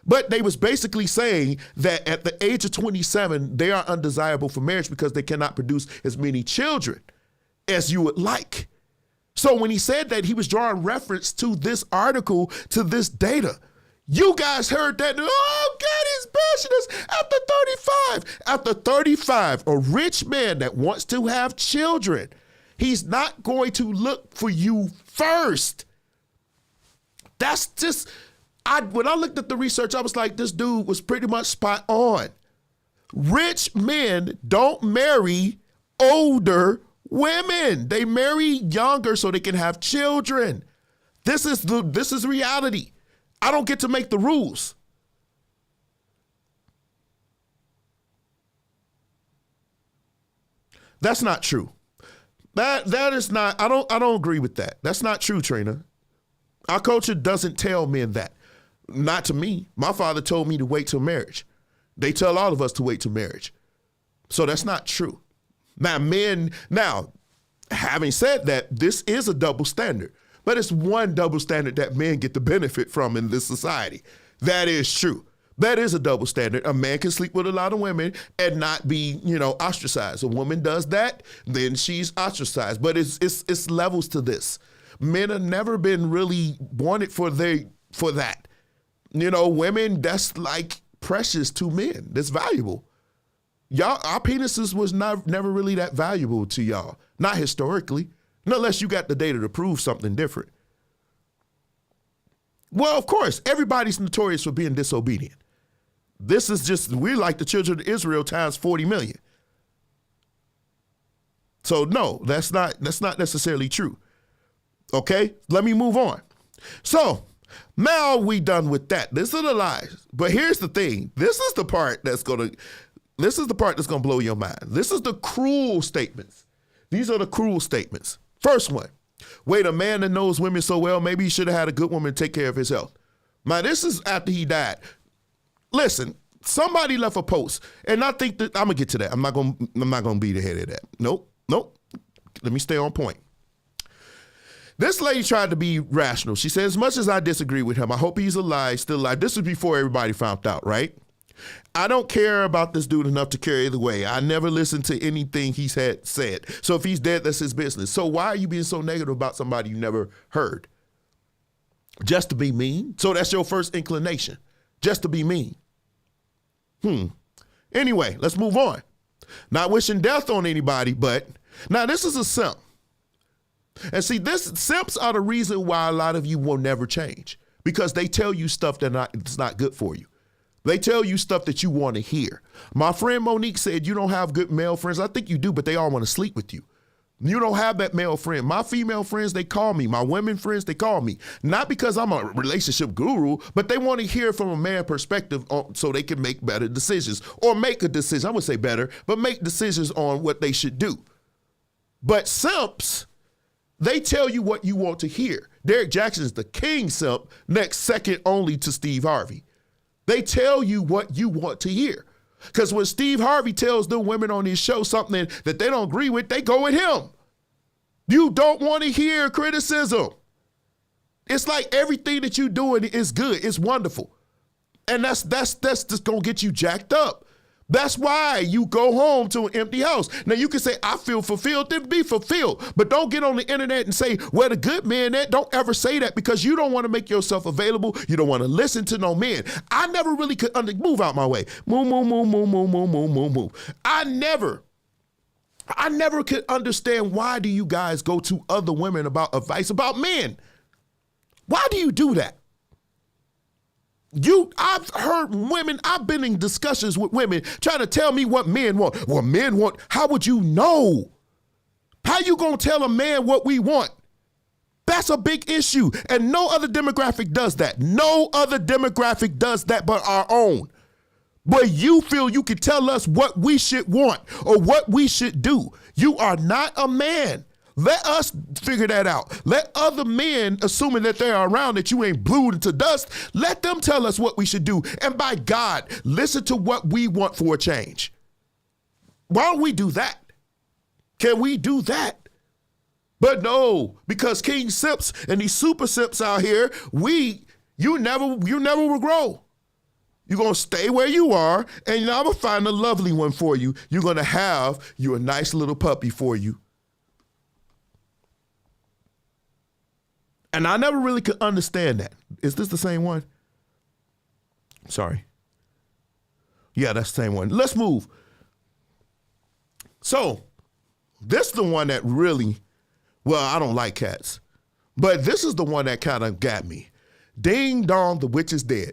But they was basically saying that at the age of 27, they are undesirable for marriage because they cannot produce as many children as you would like. So when he said that, he was drawing reference to this article, to this data. You guys heard that, oh, God, he's bashing us after 35. After 35, a rich man that wants to have children, he's not going to look for you first. That's just, when I looked at the research, I was like, this dude was pretty much spot on. Rich men don't marry older women. They marry younger so they can have children. This is reality. I don't get to make the rules. That's not true. That is not, I don't agree with that. That's not true, Trina. Our culture doesn't tell men that. Not to me. My father told me to wait till marriage. They tell all of us to wait till marriage. So that's not true. Now, having said that, this is a double standard. But it's one double standard that men get the benefit from in this society. That is true. That is a double standard. A man can sleep with a lot of women and not be, ostracized. A woman does that, then she's ostracized. But it's levels to this. Men have never been really wanted for that. Women, that's like precious to men. That's valuable. Y'all, our penises was never really that valuable to y'all. Not historically. Unless you got the data to prove something different. Well, of course, everybody's notorious for being disobedient. This is just, we're like the children of Israel times 40 million. So no, that's not necessarily true. Okay, let me move on. So now we done with that. This is the lies. But here's the thing. This is the part that's gonna blow your mind. This is the cruel statements. These are the cruel statements. First one, wait, a man that knows women so well, maybe he should have had a good woman to take care of his health. Now, this is after he died. Listen, somebody left a post, and I think that, I'm gonna get to that. I'm not gonna be the head of that. Nope. Let me stay on point. This lady tried to be rational. She said, as much as I disagree with him, I hope he's alive, still alive. This was before everybody found out, right? I don't care about this dude enough to care either way. I never listened to anything he's had said. So if he's dead, that's his business. So why are you being so negative about somebody you never heard? Just to be mean? So that's your first inclination, just to be mean. Anyway, let's move on. Not wishing death on anybody, but now this is a simp. And see, simps are the reason why a lot of you will never change, because they tell you stuff that's not good for you. They tell you stuff that you want to hear. My friend Monique said, you don't have good male friends. I think you do, but they all want to sleep with you. You don't have that male friend. My female friends, they call me. My women friends, they call me. Not because I'm a relationship guru, but they want to hear from a man perspective so they can make better decisions, or make a decision. I would say better, but make decisions on what they should do. But simps, they tell you what you want to hear. Derek Jackson is the king simp, next second only to Steve Harvey. They tell you what you want to hear. Because when Steve Harvey tells the women on his show something that they don't agree with, they go with him. You don't want to hear criticism. It's like everything that you're doing is good. It's wonderful. And that's just going to get you jacked up. That's why you go home to an empty house. Now you can say, I feel fulfilled, then be fulfilled. But don't get on the internet and say, where the good men at? Don't ever say that, because you don't want to make yourself available. You don't want to listen to no men. I never really could move out my way. Move. I never could understand, why do you guys go to other women about advice about men? Why do you do that? I've heard women, I've been in discussions with women trying to tell me what men want. Well, men want, how would you know? How you gonna tell a man what we want? That's a big issue. And no other demographic does that. No other demographic does that but our own. But you feel you can tell us what we should want or what we should do. You are not a man. Let us figure that out. Let other men, assuming that they are around, that you ain't blued into dust, let them tell us what we should do. And by God, listen to what we want for a change. Why don't we do that? Can we do that? But no, because King Simps and these super simps out here, you never will grow. You're going to stay where you are, and I'm going to find a lovely one for you. You're going to have you a nice little puppy for you. And I never really could understand that. Is this the same one? Sorry. Yeah, that's the same one. Let's move. So, this is the one that really, well, I don't like cats. But this is the one that kind of got me. Ding dong, the witch is dead.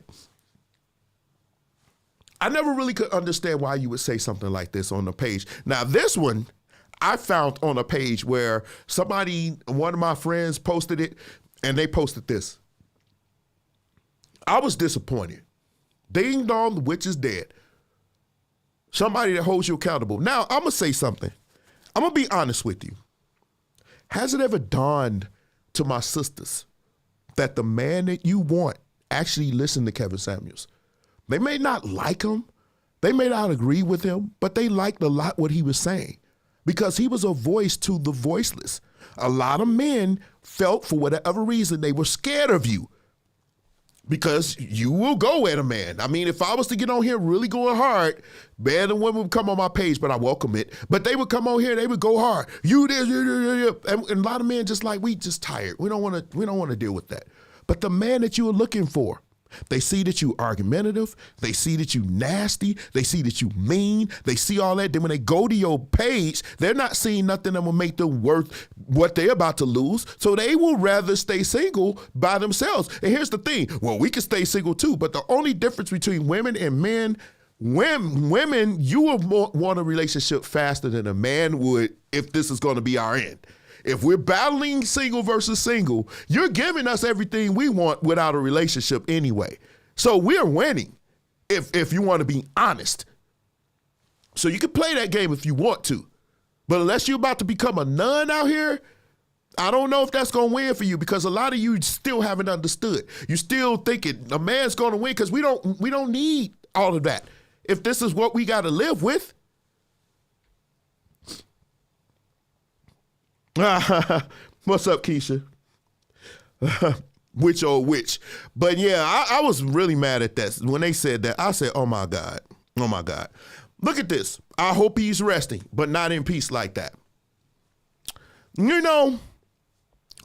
I never really could understand why you would say something like this on the page. Now, this one I found on a page where one of my friends posted it, and they posted this. I was disappointed. Ding dong, the witch is dead. Somebody that holds you accountable. Now, I'm going to say something. I'm going to be honest with you. Has it ever dawned to my sisters that the man that you want actually listened to Kevin Samuels? They may not like him. They may not agree with him, but they liked a lot what he was saying because he was a voice to the voiceless. A lot of men felt, for whatever reason, they were scared of you because you will go at a man. I mean, if I was to get on here really going hard, men and women would come on my page, but I welcome it. But they would come on here, they would go hard. You this, and a lot of men just like, we just tired. We don't want to deal with that. But the man that you are looking for, they see that you argumentative. They see that you nasty. They see that you mean. They see all that. Then when they go to your page, they're not seeing nothing that will make them worth what they're about to lose. So they will rather stay single by themselves. And here's the thing. Well, we can stay single too, but the only difference between women and men, women, you will want a relationship faster than a man would if this is going to be our end. If we're battling single versus single, you're giving us everything we want without a relationship anyway. So we're winning if you want to be honest. So you can play that game if you want to. But unless you're about to become a nun out here, I don't know if that's going to win for you because a lot of you still haven't understood. You're still thinking a man's going to win because we don't need all of that. If this is what we got to live with. What's up, Keisha? Which old witch? But yeah, I was really mad at that. When they said that, I said, oh my God. Look at this. I hope he's resting, but not in peace like that. You know,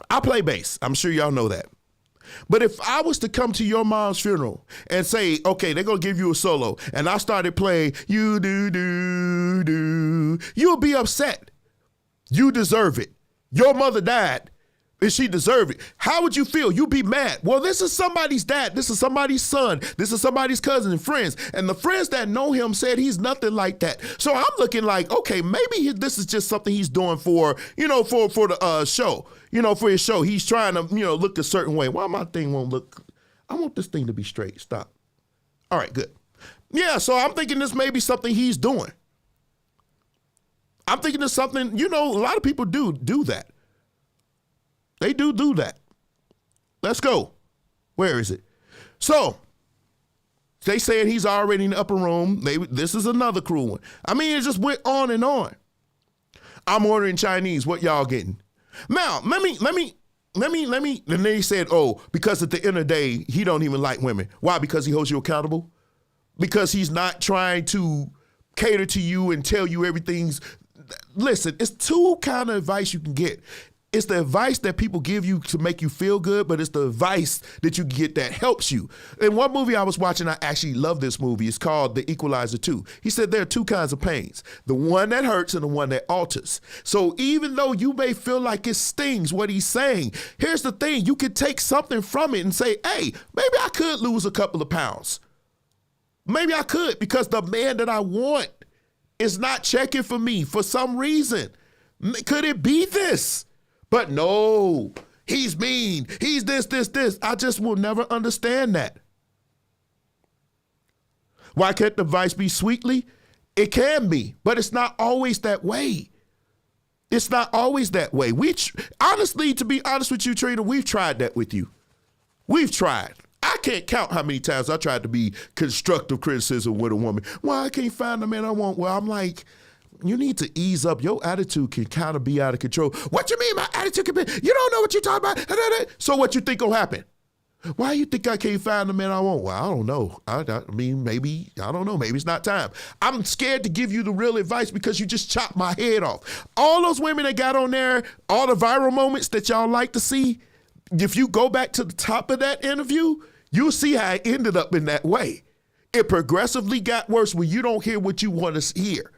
I play bass. I'm sure y'all know that. But if I was to come to your mom's funeral and say, okay, they're going to give you a solo, and I started playing, you do, you'll be upset. You deserve it. Your mother died and she deserved it. How would you feel? You'd be mad. Well, this is somebody's dad. This is somebody's son. This is somebody's cousin and friends. And the friends that know him said he's nothing like that. So I'm looking like, okay, maybe this is just something he's doing for the show, for his show. He's trying to, look a certain way. Why my thing won't look? I want this thing to be straight. Stop. All right, good. Yeah, so I'm thinking this may be something he's doing. I'm thinking of something, a lot of people do that. They do that. Let's go. Where is it? So, they said he's already in the upper room. This is another cruel one. I mean, it just went on and on. I'm ordering Chinese. What y'all getting? Now, let me, and they said, because at the end of the day, he don't even like women. Why? Because he holds you accountable? Because he's not trying to cater to you and tell you everything's. Listen, it's two kind of advice you can get. It's the advice that people give you to make you feel good, but it's the advice that you get that helps you. In one movie I was watching, I actually love this movie. It's called The Equalizer 2. He said there are two kinds of pains, the one that hurts and the one that alters. So even though you may feel like it stings what he's saying, here's the thing. You could take something from it and say, hey, maybe I could lose a couple of pounds. Maybe I could, because the man that I want is not checking for me for some reason. Could it be this? But no, he's mean. He's this. I just will never understand that. Why can't the advice be sweetly? It can be, but it's not always that way. It's not always that way. Honestly, to be honest with you, Trina, we've tried that with you. We've tried. I can't count how many times I tried to be constructive criticism with a woman. Well, I can't find the man I want. Well, I'm like, you need to ease up. Your attitude can kind of be out of control. What you mean my attitude can be? You don't know what you're talking about. So what you think will happen? Why you think I can't find the man I want? Well, I don't know. I mean, maybe, I don't know. Maybe it's not time. I'm scared to give you the real advice because you just chopped my head off. All those women that got on there, all the viral moments that y'all like to see, if you go back to the top of that interview, you'll see how it ended up in that way. It progressively got worse when you don't hear what you want to hear.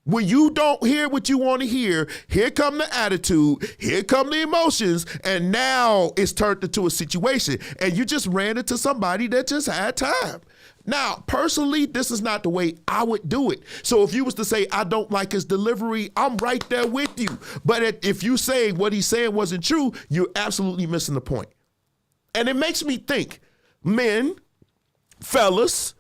When you don't hear what you want to hear, here come the attitude, here come the emotions, and now it's turned into a situation, and you just ran into somebody that just had time. Now, personally, this is not the way I would do it. So if you was to say, I don't like his delivery, I'm right there with you. But if you say what he's saying wasn't true, you're absolutely missing the point. And it makes me think, men, fellas,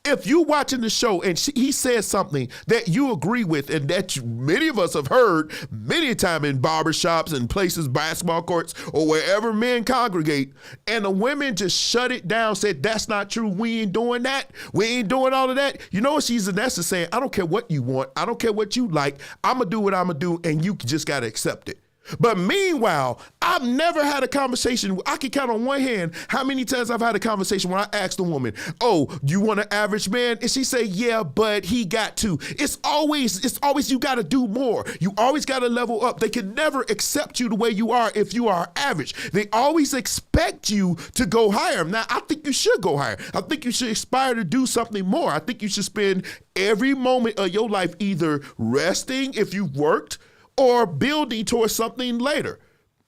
if you watching the show and he says something that you agree with and that many of us have heard many a time in barbershops and places, basketball courts, or wherever men congregate, and the women just shut it down, said, that's not true, we ain't doing that, we ain't doing all of that. You know what she's in essence saying? I don't care what you want, I don't care what you like, I'm going to do what I'm going to do, and you just got to accept it. But meanwhile, I've never had a conversation. I can count on one hand how many times I've had a conversation when I asked a woman, oh, you want an average man? And she say, yeah, but he got to. It's always you got to do more. You always got to level up. They can never accept you the way you are if you are average. They always expect you to go higher. Now, I think you should go higher. I think you should aspire to do something more. I think you should spend every moment of your life either resting if you've worked, or building towards something later.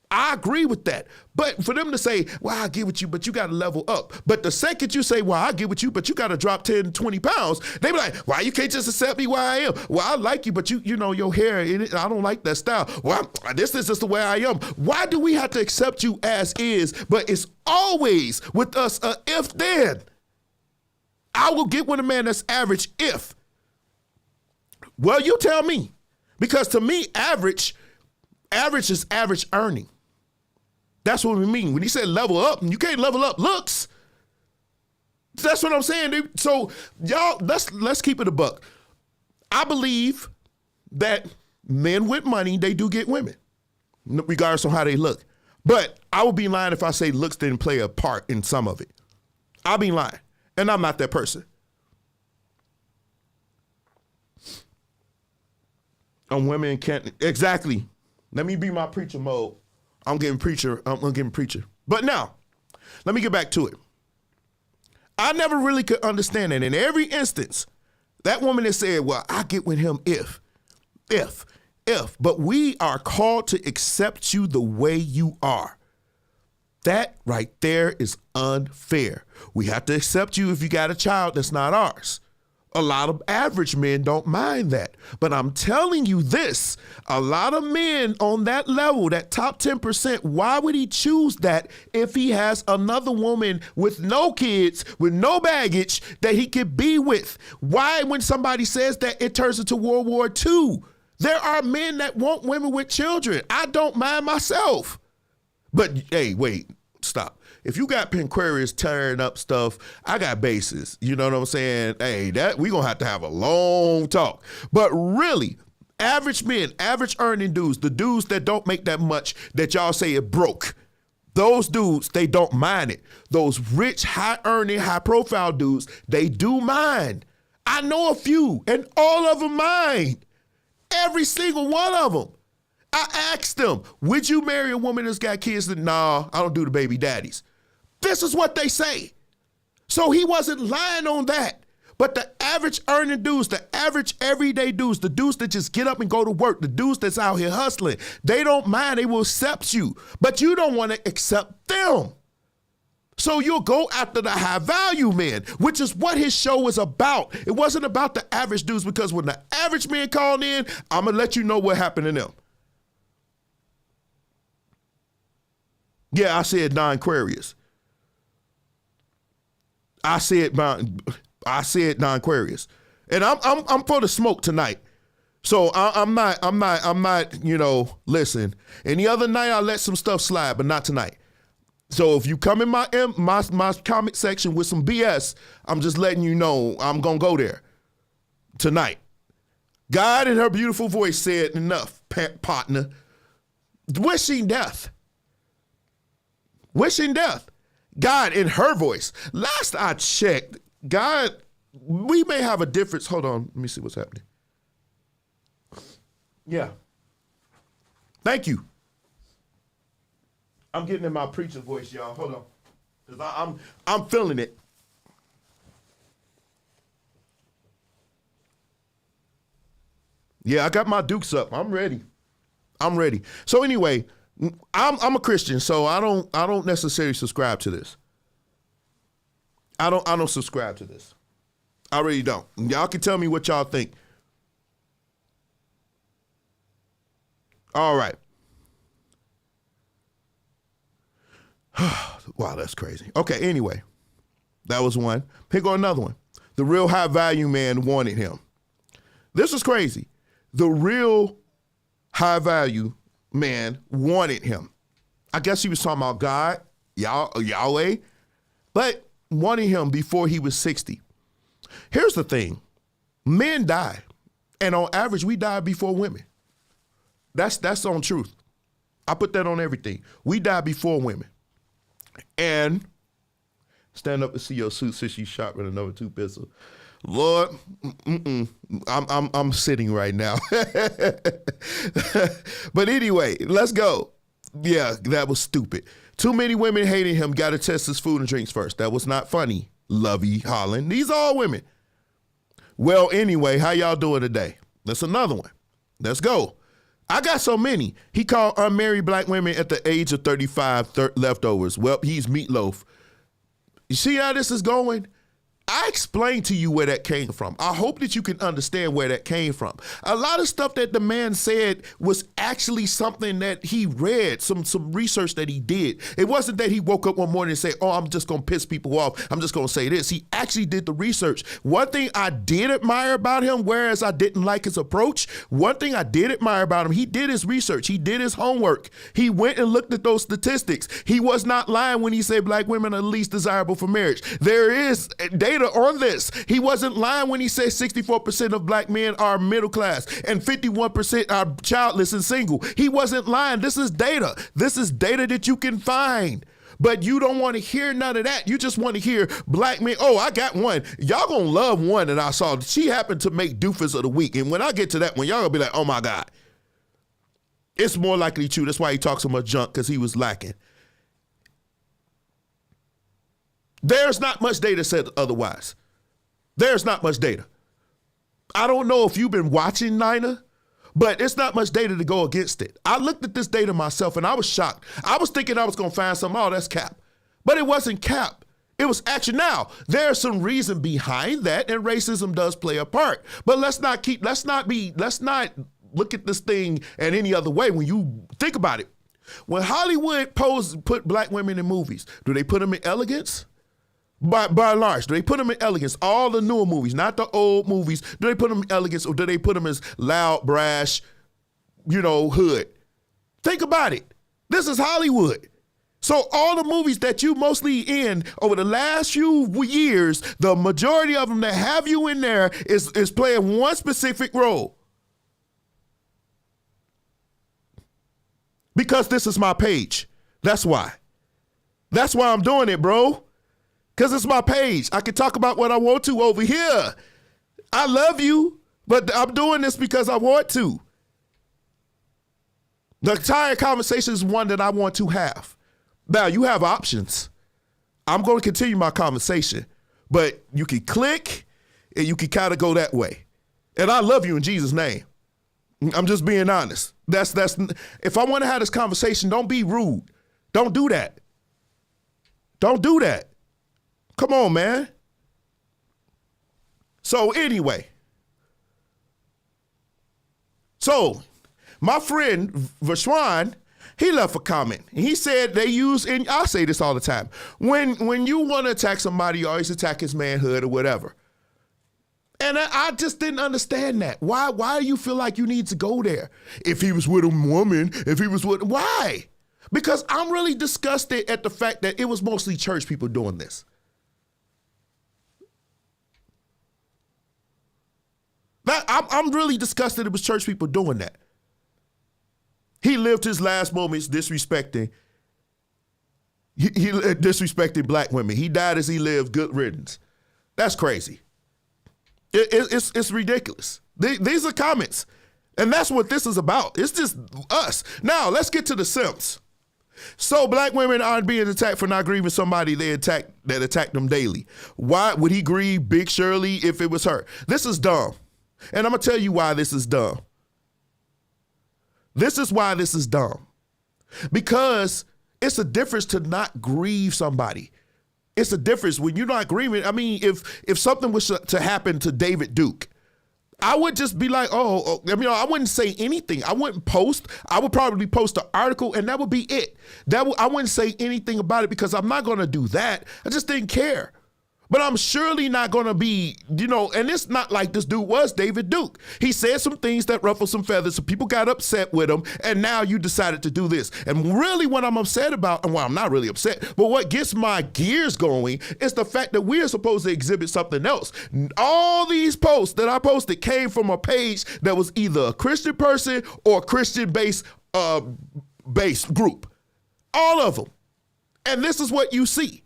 I agree with that. But for them to say, well, I get with you, but you got to level up. But the second you say, well, I get with you, but you got to drop 10, 20 pounds, they be like, why you can't just accept me where I am? Well, I like you, but you know, your hair, I don't like that style. Well, this is just the way I am. Why do we have to accept you as is? But it's always with us a if then. I will get with a man that's average if. Well, you tell me. Because to me, average is average earning. That's what we mean. When he said level up, you can't level up looks. That's what I'm saying, dude. So y'all, let's keep it a buck. I believe that men with money, they do get women, regardless of how they look. But I would be lying if I say looks didn't play a part in some of it. I'll be lying. And I'm not that person. And women can't, exactly. Let me be my preacher mode. I'm getting preacher. But now, let me get back to it. I never really could understand it. In every instance, that woman that said, well, I get with him if. But we are called to accept you the way you are. That right there is unfair. We have to accept you if you got a child that's not ours. A lot of average men don't mind that. But I'm telling you this, a lot of men on that level, that top 10%, why would he choose that if he has another woman with no kids, with no baggage that he could be with? Why, when somebody says that, it turns into World War II? There are men that want women with children. I don't mind myself. But hey, wait, stop. If you got Pinquarius tearing up stuff, I got bases. You know what I'm saying? Hey, that we gonna have to have a long talk. But really, average men, average earning dudes, the dudes that don't make that much that y'all say it broke, those dudes, they don't mind it. Those rich, high earning, high profile dudes, they do mind. I know a few, and all of them mine. Every single one of them. I asked them, would you marry a woman that's got kids? And nah, I don't do the baby daddies. This is what they say. So he wasn't lying on that. But the average earning dudes, the average everyday dudes, the dudes that just get up and go to work, the dudes that's out here hustling, they don't mind, they will accept you. But you don't want to accept them. So you'll go after the high value men, which is what his show was about. It wasn't about the average dudes, because when the average men called in, I'm going to let you know what happened to them. Yeah, I said non-Aquarius. I said non-Aquarius. And I'm for the smoke tonight. So I'm not, listen. And the other night I let some stuff slide, but not tonight. So if you come in my comment section with some BS, I'm just letting you know I'm going to go there tonight. God in her beautiful voice said, enough, partner. Wishing death. Wishing death. God in her voice. Last I checked, God, we may have a difference. Hold on, let me see what's happening. Yeah. Thank you. I'm getting in my preaching voice, y'all. Hold on. Because I'm feeling it. Yeah, I got my dukes up. I'm ready. So anyway, I'm a Christian, so I don't necessarily subscribe to this. I don't subscribe to this. I really don't. Y'all can tell me what y'all think. All right. Wow, that's crazy. Okay, anyway, that was one. Here go another one. The real high value man wanted him. This is crazy. The real high value man wanted him. I guess he was talking about God, Yahweh, but wanted him before he was 60. Here's the thing. Men die, and on average, we die before women. That's on truth. I put that on everything. We die before women. And stand up and see your suit since you shot with a number 2 pistol. Lord, I'm sitting right now. But anyway, let's go. Yeah, that was stupid. Too many women hated him. Got to test his food and drinks first. That was not funny. Lovey Holland. These are all women. Well, anyway, how y'all doing today? That's another one. Let's go. I got so many. He called unmarried black women at the age of 35 leftovers. Well, he's meatloaf. You see how this is going? I explained to you where that came from. I hope that you can understand where that came from. A lot of stuff that the man said was actually something that he read, some research that he did. It wasn't that he woke up one morning and said, oh, I'm just going to piss people off. I'm just going to say this. He actually did the research. One thing I did admire about him, whereas I didn't like his approach, one thing I did admire about him, he did his research. He did his homework. He went and looked at those statistics. He was not lying when he said black women are the least desirable for marriage. There is data on this. He wasn't lying when he said 64% of black men are middle class and 51% are childless and single. He wasn't lying. This is data. This is data that you can find. But you don't want to hear none of that. You just want to hear black men. Oh, I got one. Y'all gonna love one that I saw. She happened to make doofus of the week. And when I get to that one, y'all gonna be like, oh my God. It's more likely true. That's why he talks so much junk, because he was lacking. There's not much data said otherwise. There's not much data. I don't know if you've been watching Nina, but it's not much data to go against it. I looked at this data myself and I was shocked. I was thinking I was going to find something, oh, that's cap. But it wasn't cap. It was action. Now, there's some reason behind that, and racism does play a part. But let's not look at this thing in any other way when you think about it. When Hollywood put black women in movies, do they put them in elegance? By and large, do they put them in elegance? All the newer movies, not the old movies, do they put them in elegance, or do they put them as loud, brash, hood? Think about it. This is Hollywood. So all the movies that you mostly in over the last few years, the majority of them that have you in there is playing one specific role. Because this is my page. That's why. That's why I'm doing it, bro. Because it's my page. I can talk about what I want to over here. I love you, but I'm doing this because I want to. The entire conversation is one that I want to have. Now, you have options. I'm going to continue my conversation, but you can click and you can kind of go that way. And I love you in Jesus' name. I'm just being honest. That's if I want to have this conversation, don't be rude. Don't do that. Don't do that. Come on, man. So anyway. So my friend Vashwan, he left a comment. He said they use, and I say this all the time, when you want to attack somebody, you always attack his manhood or whatever. And I just didn't understand that. Why do you feel like you need to go there? If he was with a woman, why? Because I'm really disgusted at the fact that it was mostly church people doing this. I'm really disgusted it was church people doing that. He lived his last moments disrespecting. He disrespected black women. He died as he lived. Good riddance. That's crazy. It's ridiculous. These are comments. And that's what this is about. It's just us. Now, let's get to the simps. So black women aren't being attacked for not grieving somebody that attacked them daily. Why would he grieve Big Shirley if it was her? This is dumb. And I'm going to tell you why this is dumb. This is why this is dumb. Because it's a difference to not grieve somebody. It's a difference when you're not grieving. I mean, if something was to happen to David Duke, I would just be like, I wouldn't say anything. I wouldn't post. I would probably post an article and that would be it. I wouldn't say anything about it because I'm not going to do that. I just didn't care. But I'm surely not going to be, and it's not like this dude was David Duke. He said some things that ruffled some feathers, so people got upset with him, and now you decided to do this. And really what I'm upset about, and well, I'm not really upset, but what gets my gears going is the fact that we are supposed to exhibit something else. All these posts that I posted came from a page that was either a Christian person or a Christian-based group. All of them. And this is what you see.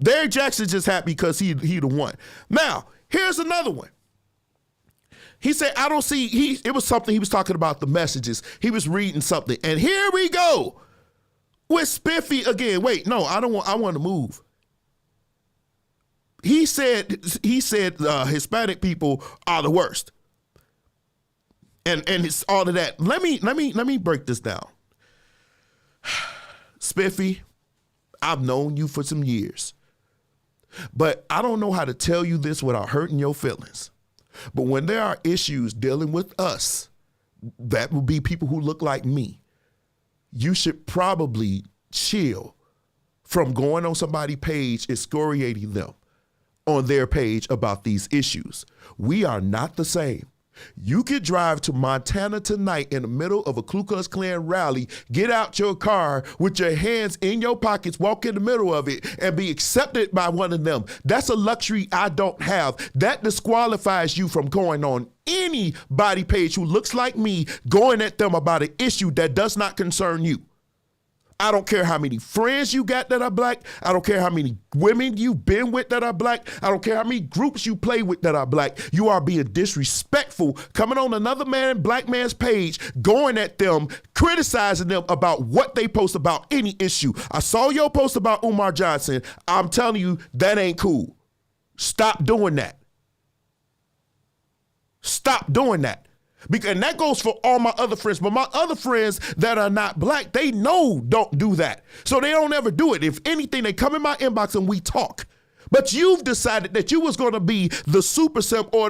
Derrick Jackson just happy because he the one. Now, here's another one. He said, I don't see, it was something, he was talking about the messages. He was reading something. And here we go with Spiffy again. Wait, no, I want to move. He said Hispanic people are the worst. And it's all of that. Let me break this down. Spiffy, I've known you for some years. But I don't know how to tell you this without hurting your feelings. But when there are issues dealing with us, that will be people who look like me, you should probably chill from going on somebody's page, excoriating them on their page about these issues. We are not the same. You could drive to Montana tonight in the middle of a Ku Klux Klan rally, get out your car with your hands in your pockets, walk in the middle of it, and be accepted by one of them. That's a luxury I don't have. That disqualifies you from going on any body page who looks like me, going at them about an issue that does not concern you. I don't care how many friends you got that are black. I don't care how many women you've been with that are black. I don't care how many groups you play with that are black. You are being disrespectful, coming on another black man's page, going at them, criticizing them about what they post about any issue. I saw your post about Umar Johnson. I'm telling you, that ain't cool. Stop doing that. Stop doing that. And that goes for all my other friends. But my other friends that are not black, they know don't do that. So they don't ever do it. If anything, they come in my inbox and we talk. But you've decided that you was going to be the super simp or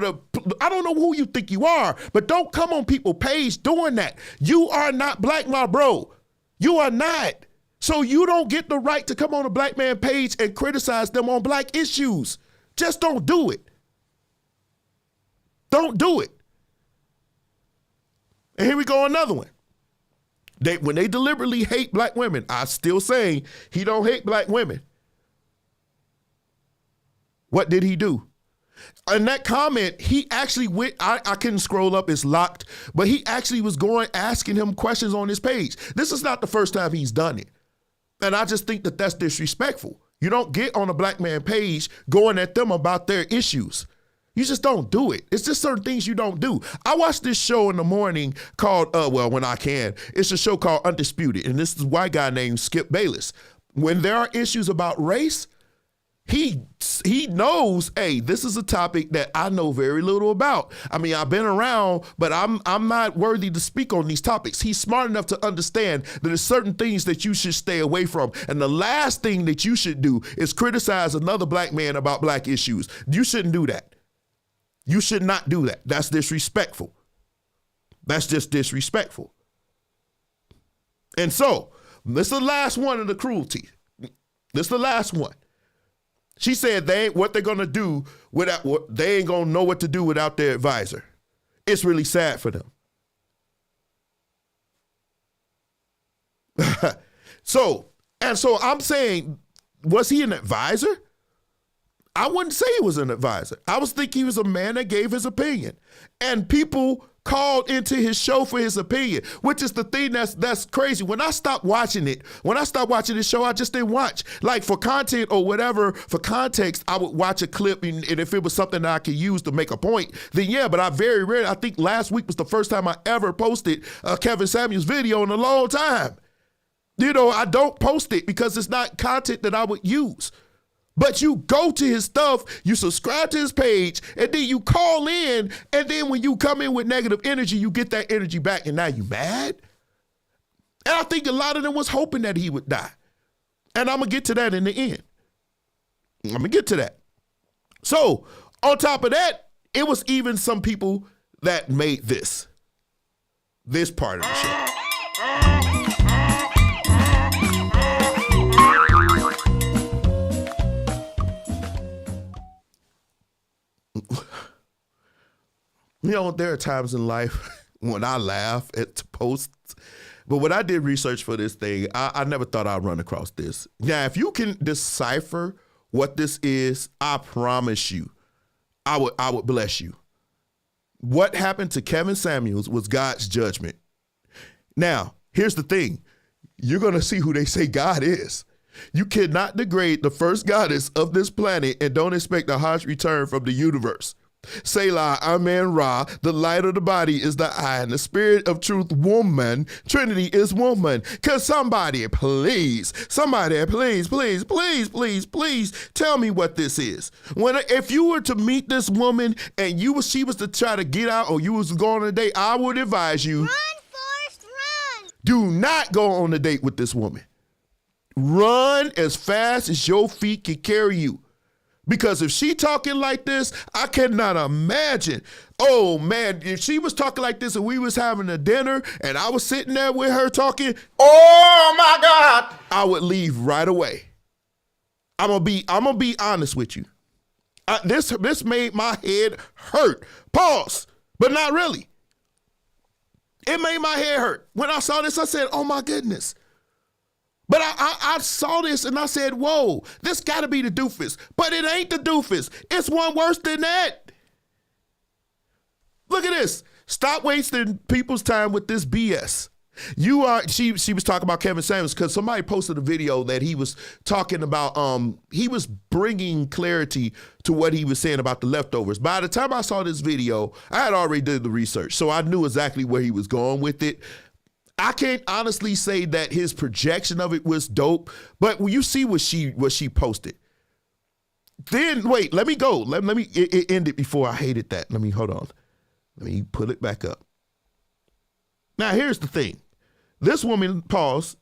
I don't know who you think you are, but don't come on people's page doing that. You are not black, my bro. You are not. So you don't get the right to come on a black man page and criticize them on black issues. Just don't do it. Don't do it. And here we go, another one. When they deliberately hate black women, I'm still saying he don't hate black women. What did he do? In that comment, he actually went, I couldn't scroll up, it's locked, but he actually was asking him questions on his page. This is not the first time he's done it. And I just think that that's disrespectful. You don't get on a black man page going at them about their issues. You just don't do it. It's just certain things you don't do. I watch this show in the morning called, when I can, it's a show called Undisputed. And this is a white guy named Skip Bayless. When there are issues about race, he knows, hey, this is a topic that I know very little about. I mean, I've been around, but I'm not worthy to speak on these topics. He's smart enough to understand that there's certain things that you should stay away from. And the last thing that you should do is criticize another black man about black issues. You shouldn't do that. You should not do that. That's disrespectful. That's just disrespectful. And so, this is the last one of the cruelty. This is the last one. She said what they're gonna do without they ain't gonna know what to do without their advisor. It's really sad for them. So I'm saying, was he an advisor? I wouldn't say he was an advisor. I was thinking he was a man that gave his opinion. And people called into his show for his opinion, which is the thing that's crazy. When I stopped watching this show, I just didn't watch. Like for content or whatever, for context, I would watch a clip and if it was something that I could use to make a point, then yeah, but I very rarely, I think last week was the first time I ever posted a Kevin Samuels video in a long time. You know, I don't post it because it's not content that I would use. But you go to his stuff, you subscribe to his page, and then you call in, and then when you come in with negative energy, you get that energy back, and now you mad? And I think a lot of them was hoping that he would die. And I'm going to get to that in the end. I'm going to get to that. So, on top of that, it was even some people that made this part of the show. You know, there are times in life when I laugh at posts, but when I did research for this thing, I never thought I'd run across this. Now, if you can decipher what this is, I promise you, I would bless you. What happened to Kevin Samuels was God's judgment. Now, here's the thing. You're going to see who they say God is. You cannot degrade the first goddess of this planet and don't expect a harsh return from the universe. Selah, Amen, Ra, the light of the body is the eye, and the spirit of truth, woman, Trinity is woman. Cause somebody, please tell me what this is. If you were to meet this woman and she was to try to get out or you was going on a date, I would advise you, run, Forrest, run. Do not go on a date with this woman. Run as fast as your feet can carry you. Because if she talking like this, I cannot imagine. Oh man, if she was talking like this and we was having a dinner and I was sitting there with her talking, oh my God, I would leave right away. I'm gonna be honest with you. This made my head hurt. Pause, but not really. It made my head hurt. When I saw this, I said, oh my goodness. But I saw this and I said, whoa, this gotta be the doofus. But it ain't the doofus. It's one worse than that. Look at this. Stop wasting people's time with this BS. She was talking about Kevin Samuels because somebody posted a video that he was talking about, he was bringing clarity to what he was saying about the leftovers. By the time I saw this video, I had already did the research, so I knew exactly where he was going with it. I can't honestly say that his projection of it was dope, but when you see what she posted, then wait, let me go. Let me end it before I hated that. Hold on. Let me put it back up. Now, here's the thing. This woman, pause.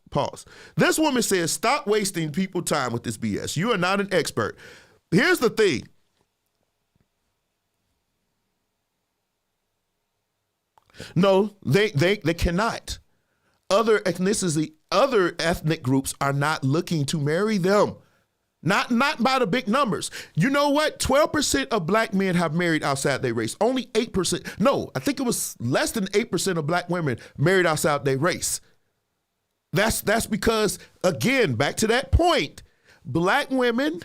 This woman says, stop wasting people's time with this BS. You are not an expert. Here's the thing. No, they cannot. Other ethnic groups are not looking to marry them. Not by the big numbers. You know what? 12% of black men have married outside their race. Only 8%. No, I think it was less than 8% of black women married outside their race. That's because, again, back to that point, black women,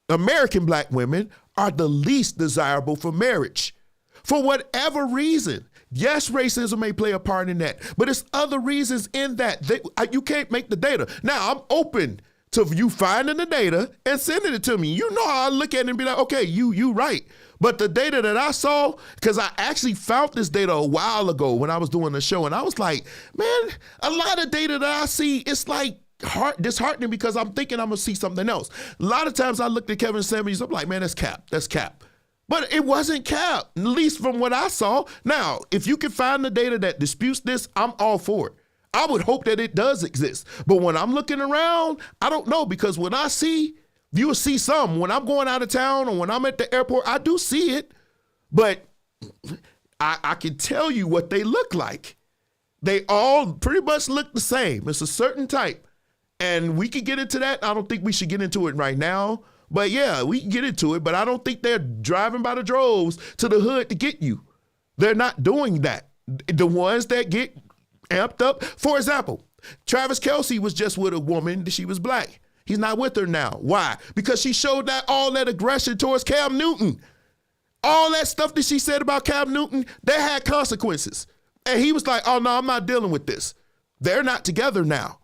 American black women, are the least desirable for marriage. For whatever reason. Yes, racism may play a part in that, but it's other reasons in that. You can't make the data. Now, I'm open to you finding the data and sending it to me. You know how I look at it and be like, okay, you right. But the data that I saw, because I actually found this data a while ago when I was doing the show, and I was like, man, a lot of data that I see, it's like disheartening because I'm thinking I'm going to see something else. A lot of times I looked at Kevin Samuels, I'm like, man, that's cap. But it wasn't cap, at least from what I saw. Now, if you can find the data that disputes this, I'm all for it. I would hope that it does exist. But when I'm looking around, I don't know, because when I see, you will see some. When I'm going out of town or when I'm at the airport, I do see it. But I can tell you what they look like. They all pretty much look the same. It's a certain type. And we can get into that. I don't think we should get into it right now. But yeah, we can get into it. But I don't think they're driving by the droves to the hood to get you. They're not doing that. The ones that get amped up. For example, Travis Kelce was just with a woman. She was black. He's not with her now. Why? Because she showed that all that aggression towards Cam Newton. All that stuff that she said about Cam Newton, that had consequences. And he was like, oh, no, I'm not dealing with this. They're not together now.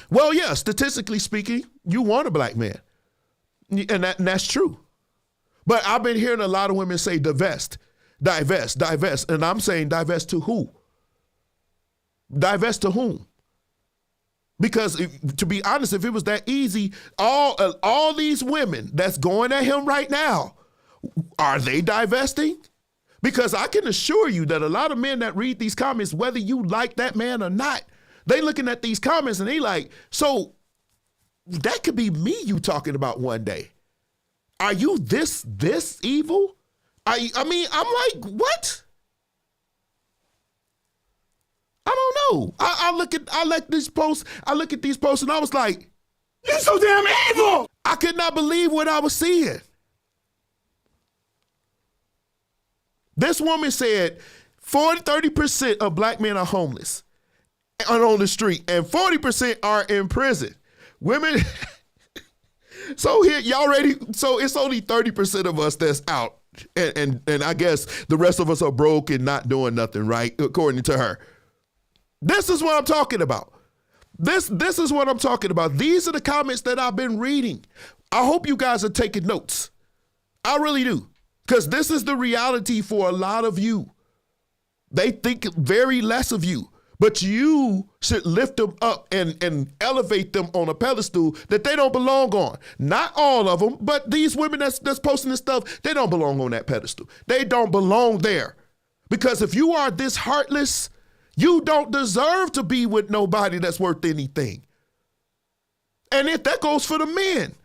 Well, yeah, statistically speaking, you want a black man. And that's true. But I've been hearing a lot of women say divest. And I'm saying divest to who? Divest to whom? Because to be honest, if it was that easy, all these women that's going at him right now, are they divesting? Because I can assure you that a lot of men that read these comments, whether you like that man or not, they looking at these comments and they like, so that could be me you talking about one day. Are you this evil? I mean, I'm like, what? I don't know. I look at these posts and I was like, you're so damn evil. I could not believe what I was seeing. This woman said 30% of black men are homeless and on the street, and 40% are in prison. Women. So here, y'all ready? So it's only 30% of us that's out. And I guess the rest of us are broke and not doing nothing, right? According to her. This is what I'm talking about. This is what I'm talking about. These are the comments that I've been reading. I hope you guys are taking notes. I really do. Because this is the reality for a lot of you. They think very less of you. But you should lift them up and elevate them on a pedestal that they don't belong on. Not all of them, but these women that's posting this stuff, they don't belong on that pedestal. They don't belong there. Because if you are this heartless, you don't deserve to be with nobody that's worth anything. And if that goes for the men.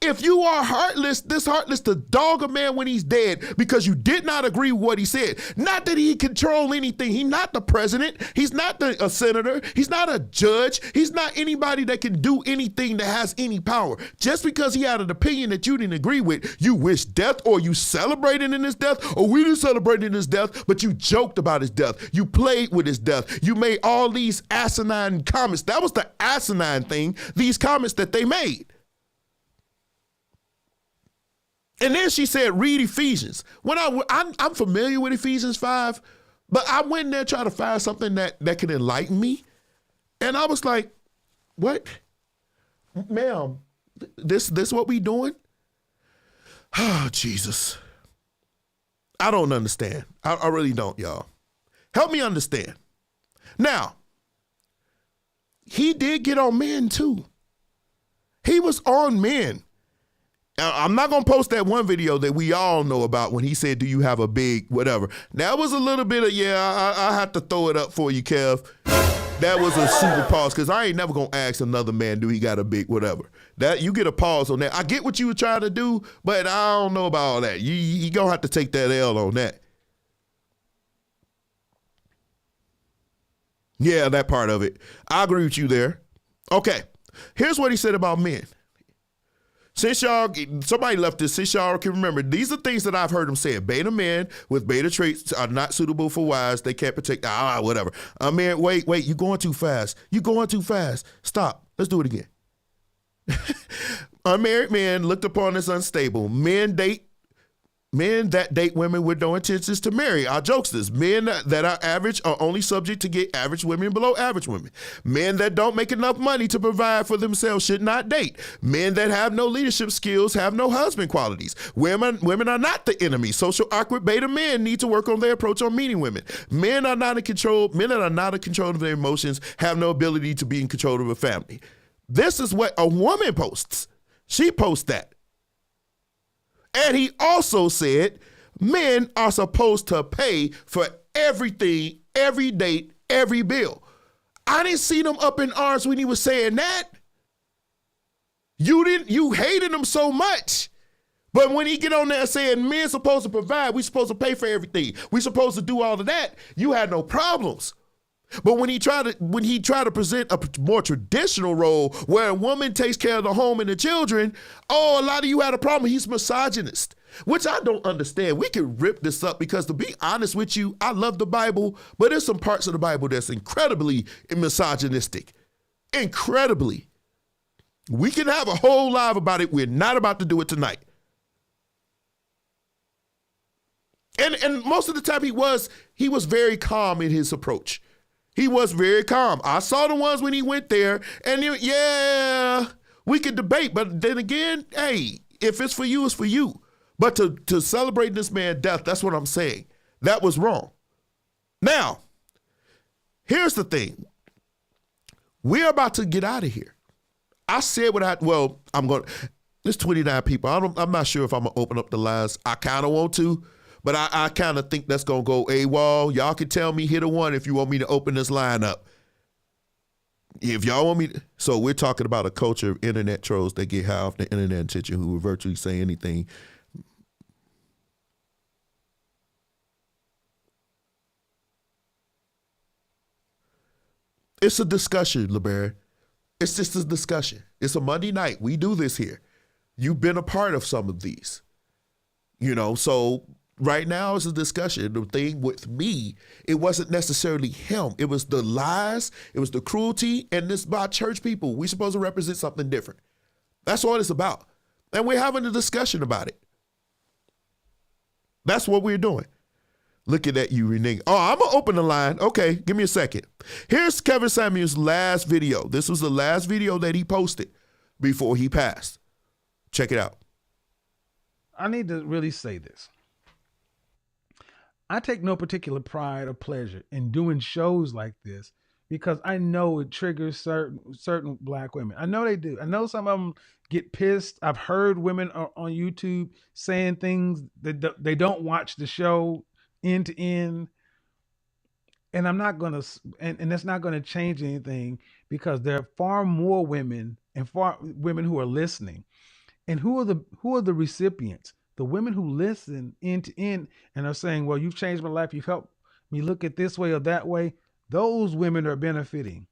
If you are heartless, this heartless to dog a man when he's dead because you did not agree with what he said. Not that he control anything. He's not the president. He's not a senator. He's not a judge. He's not anybody that can do anything that has any power. Just because he had an opinion that you didn't agree with, you wish death, or you celebrated in his death, or we didn't celebrate in his death, but you joked about his death. You played with his death. You made all these asinine comments. That was the asinine thing, these comments that they made. And then she said, read Ephesians. When I'm familiar with Ephesians 5, but I went in there trying to find something that can enlighten me. And I was like, what? Ma'am, this what we doing? Oh, Jesus. I don't understand. I really don't, y'all. Help me understand. Now, he did get on men too. He was on men. I'm not going to post that one video that we all know about when he said, do you have a big whatever? That was a little bit of, I have to throw it up for you, Kev. That was a super pause because I ain't never going to ask another man, do he got a big whatever? That you get a pause on that. I get what you were trying to do, but I don't know about all that. You going to have to take that L on that. Yeah, that part of it. I agree with you there. Okay, here's what he said about men. Since y'all, somebody left this, since y'all can remember, these are things that I've heard him say. Beta men with beta traits are not suitable for wives. They can't protect, whatever. Man, wait, you're going too fast. You're going too fast. Stop. Let's do it again. Unmarried men looked upon as unstable. Men date Men that date women with no intentions to marry are jokesters. Men that are average are only subject to get average women below average women. Men that don't make enough money to provide for themselves should not date. Men that have no leadership skills have no husband qualities. Women are not the enemy. Social awkward beta men need to work on their approach on meeting women. Men are not in control. Men that are not in control of their emotions have no ability to be in control of a family. This is what a woman posts. She posts that. And he also said men are supposed to pay for everything, every date, every bill. I didn't see them up in arms when he was saying that. You hated him so much. But when he get on there saying men supposed to provide, we supposed to pay for everything, we supposed to do all of that, you had no problems. But when he tried to present a more traditional role where a woman takes care of the home and the children, a lot of you had a problem. He's misogynist, which I don't understand. We can rip this up because, to be honest with you, I love the Bible, but there's some parts of the Bible that's incredibly misogynistic. Incredibly. We can have a whole live about it. We're not about to do it tonight. And most of the time he was very calm in his approach. He was very calm. I saw the ones when he went there, and we could debate. But then again, hey, if it's for you, it's for you. But to celebrate this man's death, that's what I'm saying. That was wrong. Now, here's the thing. We're about to get out of here. I said there's 29 people. I'm not sure if I'm going to open up the lines. I kind of want to. But I kind of think that's going to go AWOL. Y'all can tell me, hit a 1 if you want me to open this line up. If y'all want me to. So we're talking about a culture of internet trolls that get high off the internet attention who will virtually say anything. It's a discussion, LeBaron. It's just a discussion. It's a Monday night. We do this here. You've been a part of some of these. So right now it's a discussion. The thing with me, it wasn't necessarily him. It was the lies, it was the cruelty, and this by church people. We're supposed to represent something different. That's all it's about. And we're having a discussion about it. That's what we're doing. Looking at you, Renee. Oh, I'm going to open the line. Okay, give me a second. Here's Kevin Samuel's last video. This was the last video that he posted before he passed. Check it out. I need to really say this. I take no particular pride or pleasure in doing shows like this because I know it triggers certain black women. I know they do. I know some of them get pissed. I've heard women on YouTube saying things that they don't watch the show end to end. And I'm not going to, and that's not going to change anything because there are far more women and far women who are listening. And who are the recipients? The women who listen end to end and are saying, well, you've changed my life. You've helped me look at this way or that way. Those women are benefiting.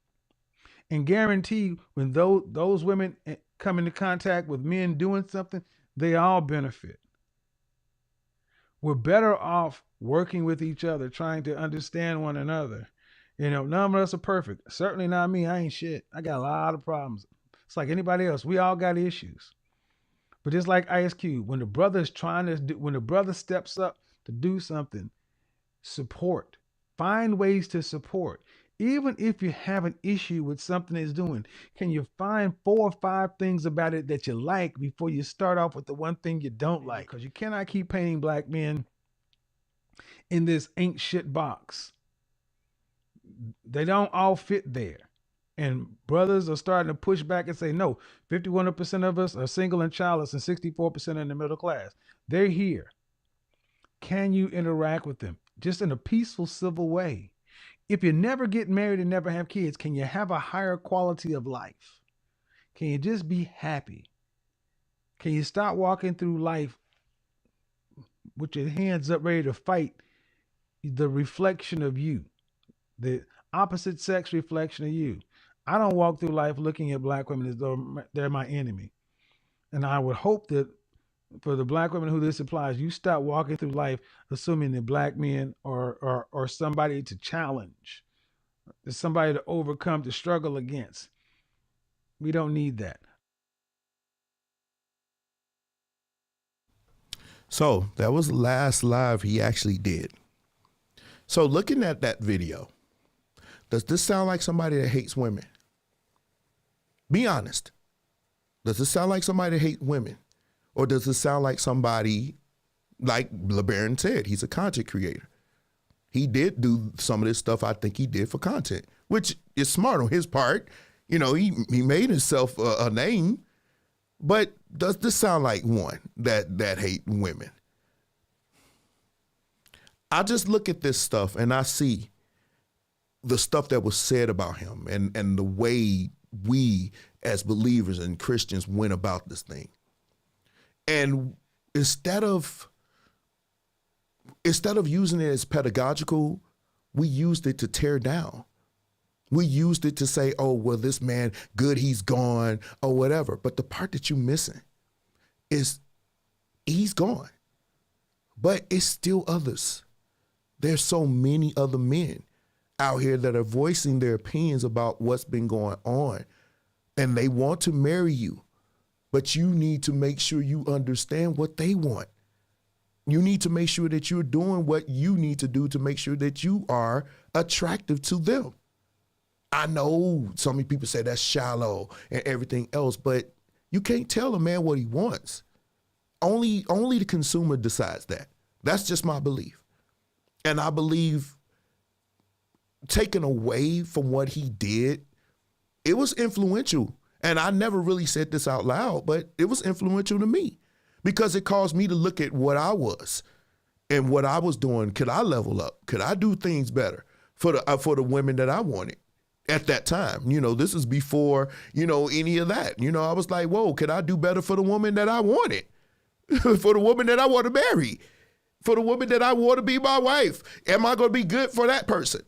And guarantee when those women come into contact with men doing something, they all benefit. We're better off working with each other, trying to understand one another. None of us are perfect. Certainly not me. I ain't shit. I got a lot of problems. It's like anybody else. We all got issues. But just like Ice Cube, when the brother steps up to do something, support. Find ways to support. Even if you have an issue with something it's doing, can you find 4 or 5 things about it that you like before you start off with the one thing you don't like? Because you cannot keep painting black men in this ain't shit box. They don't all fit there. And brothers are starting to push back and say, no, 51% of us are single and childless and 64% in the middle class. They're here. Can you interact with them just in a peaceful, civil way? If you never get married and never have kids, can you have a higher quality of life? Can you just be happy? Can you stop walking through life with your hands up ready to fight the reflection of you, the opposite sex reflection of you? I don't walk through life looking at black women as though they're my enemy. And I would hope that for the black women who this applies, you stop walking through life assuming that black men are somebody to challenge, is somebody to overcome, to struggle against. We don't need that. So that was the last live he actually did. So looking at that video, does this sound like somebody that hates women? Be honest. Does this sound like somebody that hates women? Or does it sound like somebody, like LeBaron said, he's a content creator. He did do some of this stuff I think he did for content, which is smart on his part. You know, he made himself a name. But does this sound like one that hate women? I just look at this stuff and I see the stuff that was said about him and the way we as believers and Christians went about this thing. And instead of using it as pedagogical, we used it to tear down. We used it to say, oh, well, this man, good, he's gone, or whatever. But the part that you're missing is he's gone. But it's still others. There's so many other men out here that are voicing their opinions about what's been going on. And they want to marry you. But you need to make sure you understand what they want. You need to make sure that you're doing what you need to do to make sure that you are attractive to them. I know so many people say that's shallow and everything else, but you can't tell a man what he wants. Only the consumer decides that. That's just my belief. And I believe taken away from what he did, it was influential. And I never really said this out loud, but it was influential to me because it caused me to look at what I was and what I was doing. Could I level up? Could I do things better for the women that I wanted? At that time, you know, this is before, you know, any of that. You know, I was like, whoa, could I do better for the woman that I wanted? For the woman that I want to marry? For the woman that I want to be my wife? Am I going to be good for that person?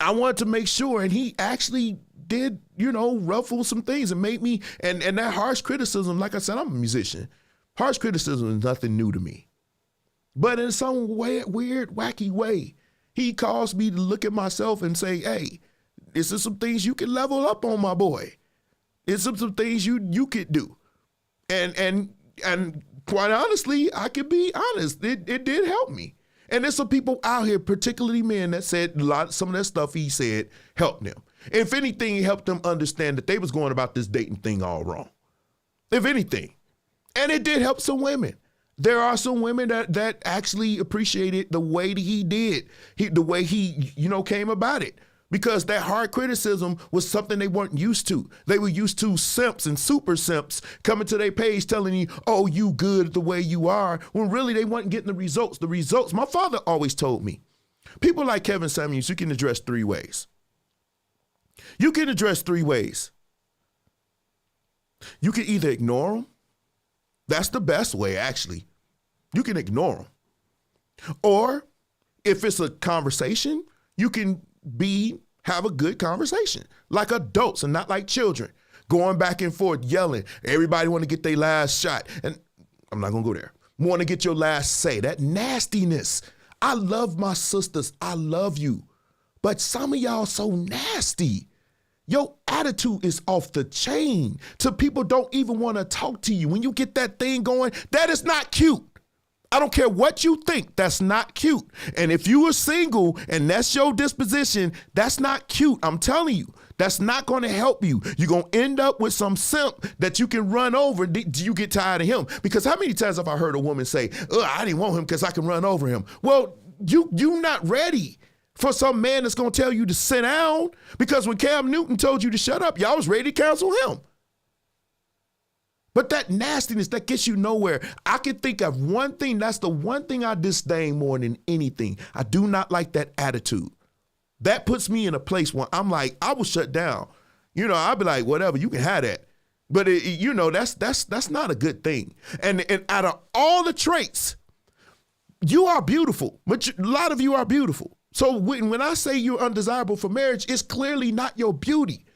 I wanted to make sure, and he actually did, you know, ruffle some things and made me, and that harsh criticism, like I said, I'm a musician. Harsh criticism is nothing new to me. But in some weird, wacky way, he caused me to look at myself and say, hey, this is some things you can level up on, my boy. It's some things you could do. And quite honestly, I can be honest, it did help me. And there's some people out here, particularly men, that said some of that stuff he said helped them. If anything, it helped them understand that they was going about this dating thing all wrong. If anything. And it did help some women. There are some women that actually appreciated the way that he did, the way he, you know, came about it. Because that hard criticism was something they weren't used to. They were used to simps and super simps coming to their page telling you, oh, you good the way you are, when really they weren't getting the results. The results, my father always told me, people like Kevin Samuels, you can address three ways. You can address three ways. You can either ignore them. That's the best way, actually. You can ignore them. Or if it's a conversation, you can have a good conversation like adults and not like children going back and forth yelling. Everybody want to get their last shot, and I'm not gonna go there. Want to get your last say. That nastiness. I love my sisters. I love you, but some of y'all so nasty. Your attitude is off the chain. So people don't even want to talk to you when you get that thing going. That is not cute. I don't care what you think, that's not cute. And if you are single and that's your disposition, that's not cute. I'm telling you, that's not going to help you. You're going to end up with some simp that you can run over. Do you get tired of him? Because how many times have I heard a woman say, I didn't want him because I can run over him? Well, you're not ready for some man that's going to tell you to sit down, because when Cam Newton told you to shut up, y'all was ready to cancel him. But that nastiness, that gets you nowhere. I can think of one thing. That's the one thing I disdain more than anything. I do not like that attitude. That puts me in a place where I'm like, I will shut down. You know, I'll be like, whatever, you can have that. But, you know, that's not a good thing. And out of all the traits, you are beautiful. But a lot of you are beautiful. So when I say you're undesirable for marriage, it's clearly not your beauty.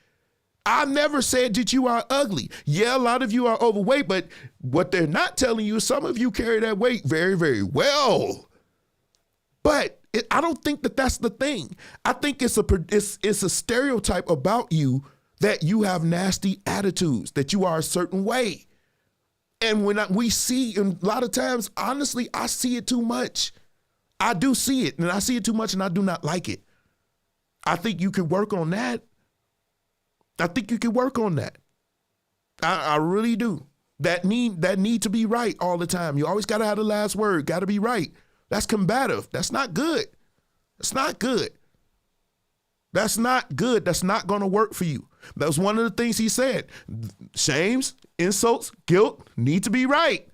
I never said that you are ugly. Yeah, a lot of you are overweight, but what they're not telling you is some of you carry that weight very, very well. But I don't think that that's the thing. I think it's a stereotype about you that you have nasty attitudes, that you are a certain way. And when we see, and a lot of times, honestly, I see it too much. I do see it, and I see it too much, and I do not like it. I think you could work on that. I think you can work on that. I really do. That need to be right all the time. You always got to have the last word. Got to be right. That's combative. That's not good. That's not good. That's not good. That's not going to work for you. That was one of the things he said. Shames, insults, guilt need to be right.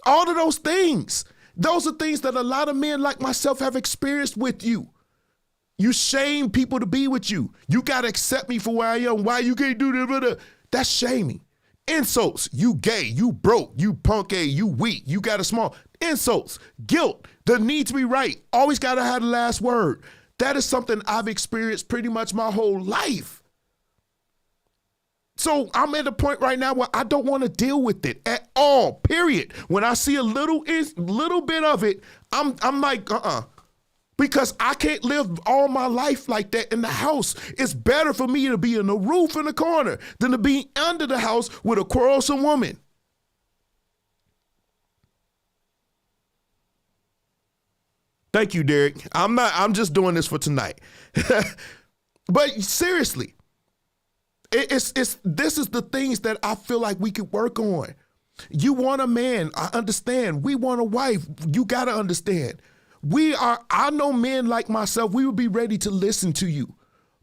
All of those things. Those are things that a lot of men like myself have experienced with you. You shame people to be with you. You got to accept me for where I am. Why you can't do this? That's shaming. Insults. You gay. You broke. You punk A. You weak. You got a small. Insults. Guilt. The need to be right. Always got to have the last word. That is something I've experienced pretty much my whole life. So I'm at a point right now where I don't want to deal with it at all, period. When I see a little bit of it, I'm like, because I can't live all my life like that in the house. It's better for me to be in the roof in the corner than to be under the house with a quarrelsome woman. Thank you, Derek. I'm just doing this for tonight. But seriously, this is the things that I feel like we could work on. You want a man, I understand. We want a wife, you got to understand. I know men like myself, we would be ready to listen to you.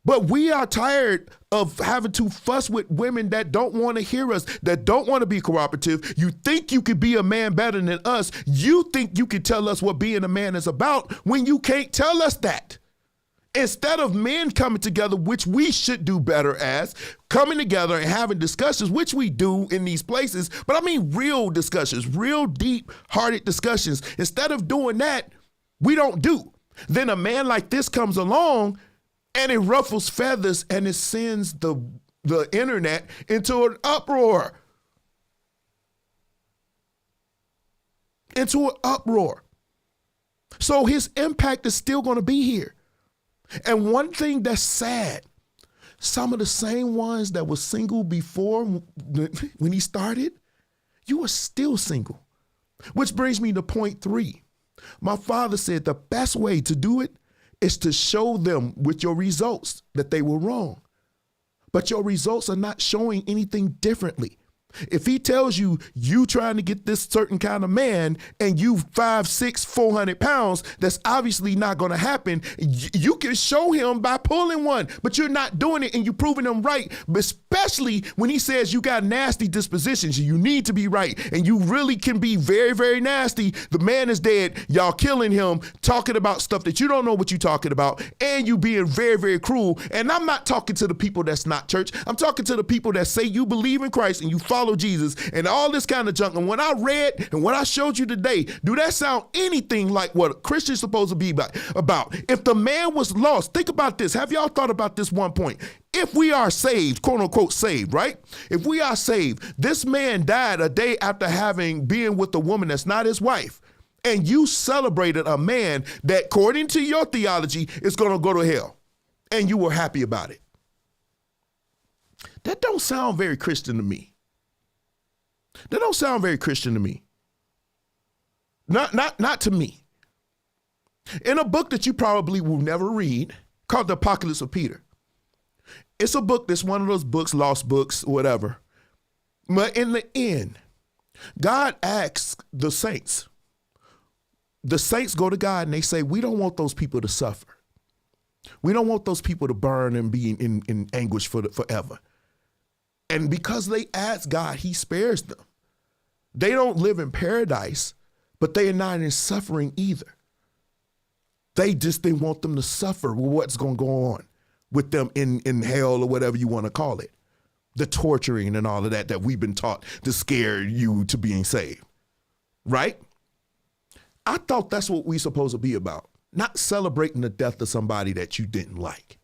But we are tired of having to fuss with women that don't want to hear us, that don't want to be cooperative. You think you could be a man better than us. You think you can tell us what being a man is about when you can't tell us that. Instead of men coming together, which we should do better as, coming together and having discussions, which we do in these places, but I mean real discussions, real deep-hearted discussions. Instead of doing that, we don't do. Then a man like this comes along and it ruffles feathers and it sends the internet into an uproar. Into an uproar. So his impact is still going to be here. And one thing that's sad, some of the same ones that were single before when he started, you are still single. Which brings me to point 3. My father said the best way to do it is to show them with your results that they were wrong. But your results are not showing anything differently. If he tells you trying to get this certain kind of man and you 5'6", 400 pounds, that's obviously not going to happen. You can show him by pulling one, but you're not doing it and you're proving him right. But especially when he says you got nasty dispositions, you need to be right and you really can be very, very nasty. The man is dead. Y'all killing him, talking about stuff that you don't know what you're talking about, and you being very, very cruel. And I'm not talking to the people that's not church. I'm talking to the people that say you believe in Christ and you follow Jesus and all this kind of junk. And when I read and what I showed you today, do that sound anything like what a Christian's supposed to be about? If the man was lost, think about this. Have y'all thought about this one point? If we are saved, quote unquote saved, right? If we are saved, this man died a day after being with a woman that's not his wife. And you celebrated a man that, according to your theology, is going to go to hell. And you were happy about it. That don't sound very Christian to me. That don't sound very Christian to me. Not to me. In a book that you probably will never read called The Apocalypse of Peter. It's a book that's one of those books, lost books, whatever. But in the end, God asks the saints. The saints go to God and they say, we don't want those people to suffer. We don't want those people to burn and be in anguish forever. And because they ask God, he spares them. They don't live in paradise, but they are not in suffering either. They didn't want them to suffer with what's going to go on with them in hell or whatever you want to call it. The torturing and all of that we've been taught to scare you to being saved. Right? I thought that's what we're supposed to be about. Not celebrating the death of somebody that you didn't like.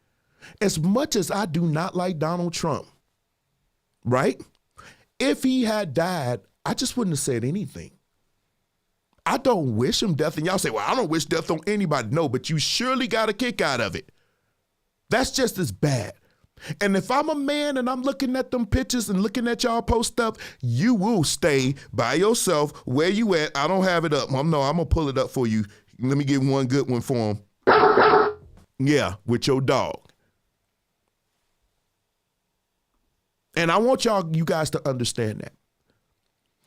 As much as I do not like Donald Trump, right? If he had died, I just wouldn't have said anything. I don't wish him death. And y'all say, well, I don't wish death on anybody. No, but you surely got a kick out of it. That's just as bad. And if I'm a man and I'm looking at them pictures and looking at y'all post stuff, you will stay by yourself where you at. I don't have it up. I'm gonna pull it up for you. Let me get one good one for him. Yeah, with your dog. And I want you guys to understand that.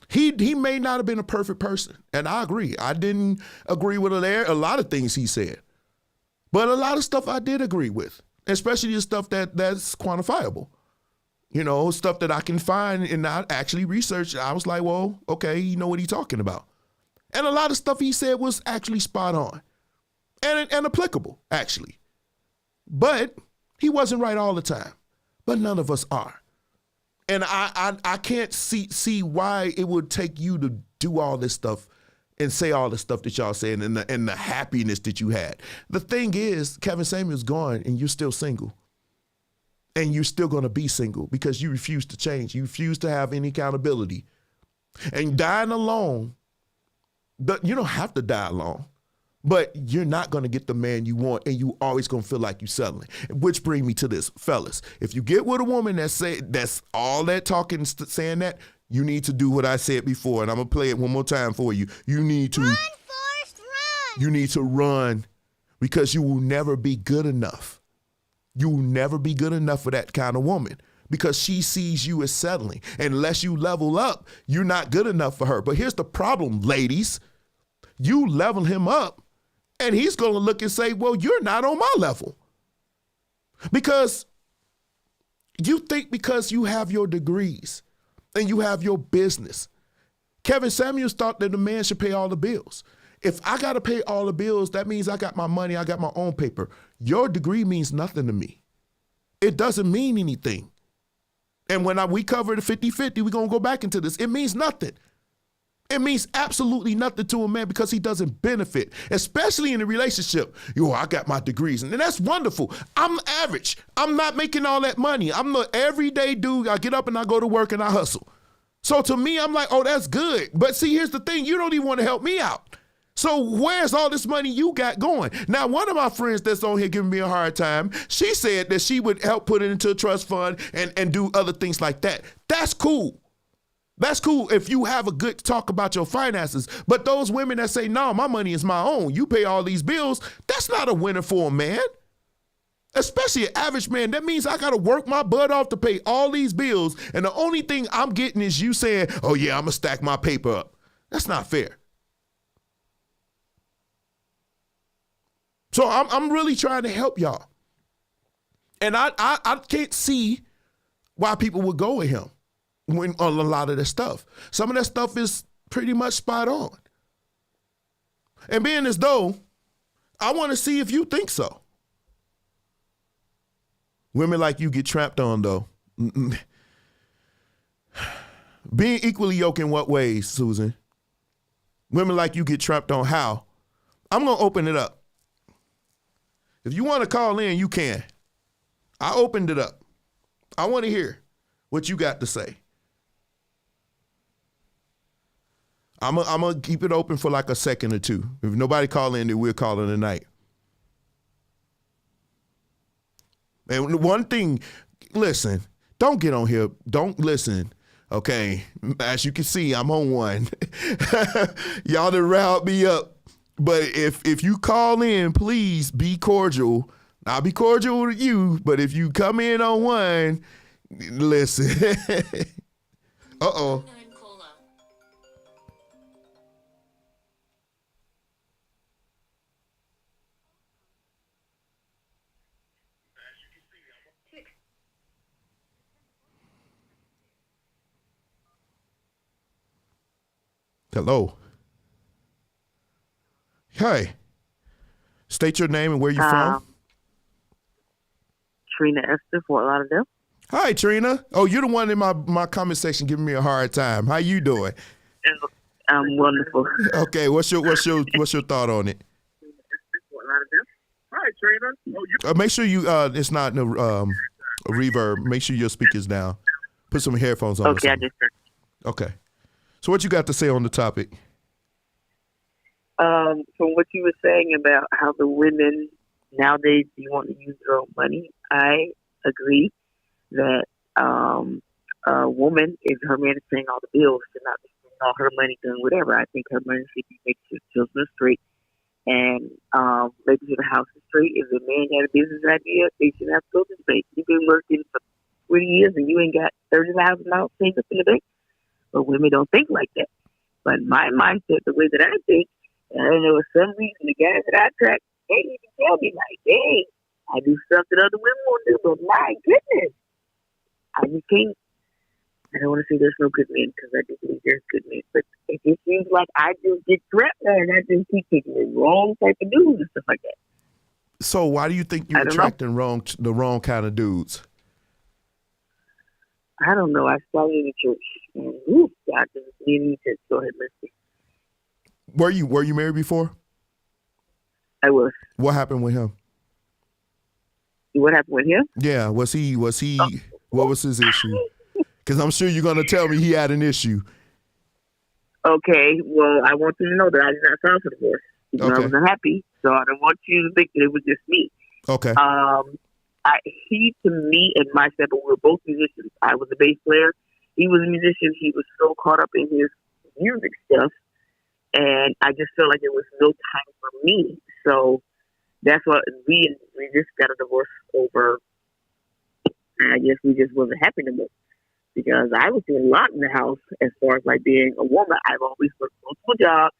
He may not have been a perfect person, and I agree. I didn't agree with a lot of things he said, but a lot of stuff I did agree with, especially the stuff that's quantifiable. You know, stuff that I can find and I actually researched. I was like, well, okay, you know what he's talking about. And a lot of stuff he said was actually spot on and applicable, actually. But he wasn't right all the time. But none of us are. And I can't see why it would take you to do all this stuff and say all the stuff that y'all saying and the happiness that you had. The thing is, Kevin Samuel's gone and you're still single. And you're still going to be single because you refuse to change. You refuse to have any accountability. And dying alone, you don't have to die alone. But you're not going to get the man you want, and you always going to feel like you're settling. Which brings me to this, fellas. If you get with a woman that's all that talking, saying that, you need to do what I said before, and I'm going to play it one more time for you. You need to Run, Forrest, run! You need to run because you will never be good enough. You will never be good enough for that kind of woman because she sees you as settling. And unless you level up, you're not good enough for her. But here's the problem, ladies. You level him up, and he's going to look and say, well, you're not on my level. Because you think because you have your degrees and you have your business. Kevin Samuels thought that the man should pay all the bills. If I got to pay all the bills, that means I got my money, I got my own paper. Your degree means nothing to me. It doesn't mean anything. And when we cover the 50-50, we're going to go back into this. It means nothing. It means absolutely nothing to a man because he doesn't benefit, especially in a relationship. I got my degrees, and that's wonderful. I'm average. I'm not making all that money. I'm the everyday dude. I get up and I go to work and I hustle. So to me, I'm like, oh, that's good. But see, here's the thing. You don't even want to help me out. So where's all this money you got going? Now, one of my friends that's on here giving me a hard time, she said that she would help put it into a trust fund and do other things like that. That's cool. That's cool if you have a good talk about your finances. But those women that say, no, my money is my own, you pay all these bills, that's not a winner for a man. Especially an average man. That means I got to work my butt off to pay all these bills. And the only thing I'm getting is you saying, oh, yeah, I'm going to stack my paper up. That's not fair. So I'm really trying to help y'all. And I can't see why people would go with him. When on a lot of that stuff. Some of that stuff is pretty much spot on. And being as though, I want to see if you think so. Women like you get trapped on, though. Being equally yoked in what ways, Susan? Women like you get trapped on how? I'm going to open it up. If you want to call in, you can. I opened it up. I want to hear what you got to say. I'm going to keep it open for like a second or two. If nobody call in, then we'll call it a night. And one thing, listen, don't get on here. Don't listen. Okay. As you can see, I'm on one. Y'all done riled me up. But if you call in, please be cordial. I'll be cordial with you. But if you come in on one, listen. Uh-oh. Hello. Hi. State your name and where you're from. Trina Esther, Fort Lauderdale. Hi, Trina. Oh, you're the one in my comment section giving me a hard time. How you doing? I'm wonderful. Okay, what's your thought on it? Hi, Trina. Make sure you it's not a reverb. Make sure your speaker's down. Put some headphones on. Okay, I just heard. Okay. So what you got to say on the topic? From what you were saying about how the women nowadays you want to use their own money, I agree. that a woman, if her man is paying all the bills, should not be spending all her money doing whatever. I think her money should be making sure children are straight and making sure the house is straight. If the man got a business idea, they should have to go to the bank. You've been working for 20 years and you ain't got $30,000 saved up in the bank. But women don't think like that. But my mindset, the way that I think, and I don't know, for some reason, the guys that I attract, they even tell me, like, hey, I do stuff that other women won't do, but my goodness, I just can't. I don't want to say there's no good men, because I do believe there's good men, but it just seems like I just get trapped there, and I just keep picking the wrong type of dudes and stuff like that. So why do you think you're attracting the wrong kind of dudes? I don't know. I started in the church, and ooh, God doesn't need me to go ahead and listen. Were you married before? I was. What happened with him? What happened with him? Yeah, was he? What was his issue? Because I'm sure you're going to tell me he had an issue. Okay, well, I want you to know that I did not file for divorce. I was unhappy, so I don't want you to think that it was just me. Okay. He, to me, and myself, we were both musicians. I was a bass player. He was a musician. He was so caught up in his music stuff, and I just felt like there was no time for me. So that's what we just got a divorce over. I guess we just wasn't happy no more. Because I was doing a lot in the house as far as like being a woman. I've always worked multiple jobs.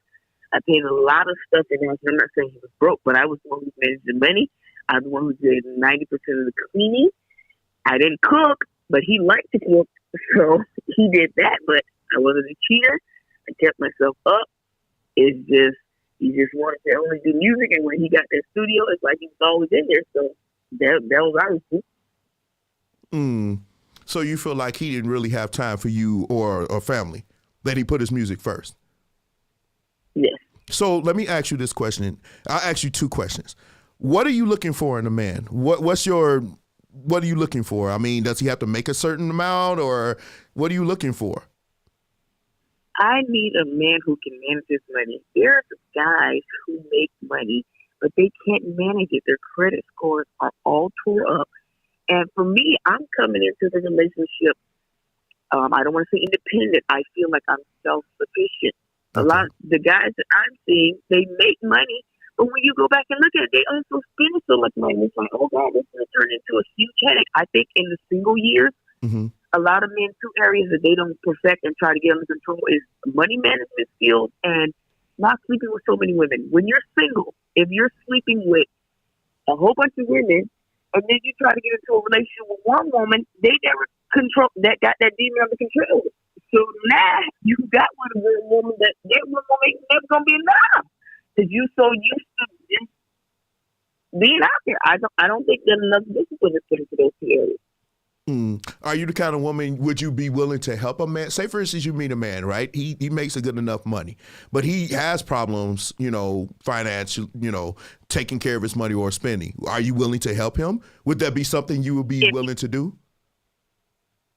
I paid a lot of stuff in the house. I'm not saying he was broke, but I was the one who managed the money. I was the one who did 90% of the cleaning. I didn't cook, but he liked to cook, so he did that. But I wasn't a cheater. I kept myself up. It's just, he just wanted to only do music, and when he got that studio, it's like he was always in there. So that was our issue. So you feel like he didn't really have time for you or family, that he put his music first? Yes. So let me ask you this question. I'll ask you two questions. What are you looking for in a man? What are you looking for? I mean, does he have to make a certain amount, or what are you looking for? I need a man who can manage his money. There's guys who make money, but they can't manage it. Their credit scores are all tore up. And for me, I'm coming into the relationship, I don't want to say independent. I feel like I'm self-sufficient. Okay. A lot of the guys that I'm seeing, they make money, but when you go back and look at it, they also spend so much money. It's like, oh, God, this is going to turn into a huge headache. I think in the single years, a lot of men, two areas that they don't perfect and try to get under control is money management skills and not sleeping with so many women. When you're single, if you're sleeping with a whole bunch of women, and then you try to get into a relationship with one woman, they never got that demon under control. So now you got one woman that one woman ain't never gonna be enough because you so used to just being out there. I don't think that enough discipline is put into those two areas. Are you the kind of woman, would you be willing to help a man? Say, for instance, you meet a man, right? He makes a good enough money, but he has problems, financial, taking care of his money or spending. Are you willing to help him? Would that be something you would be willing to do?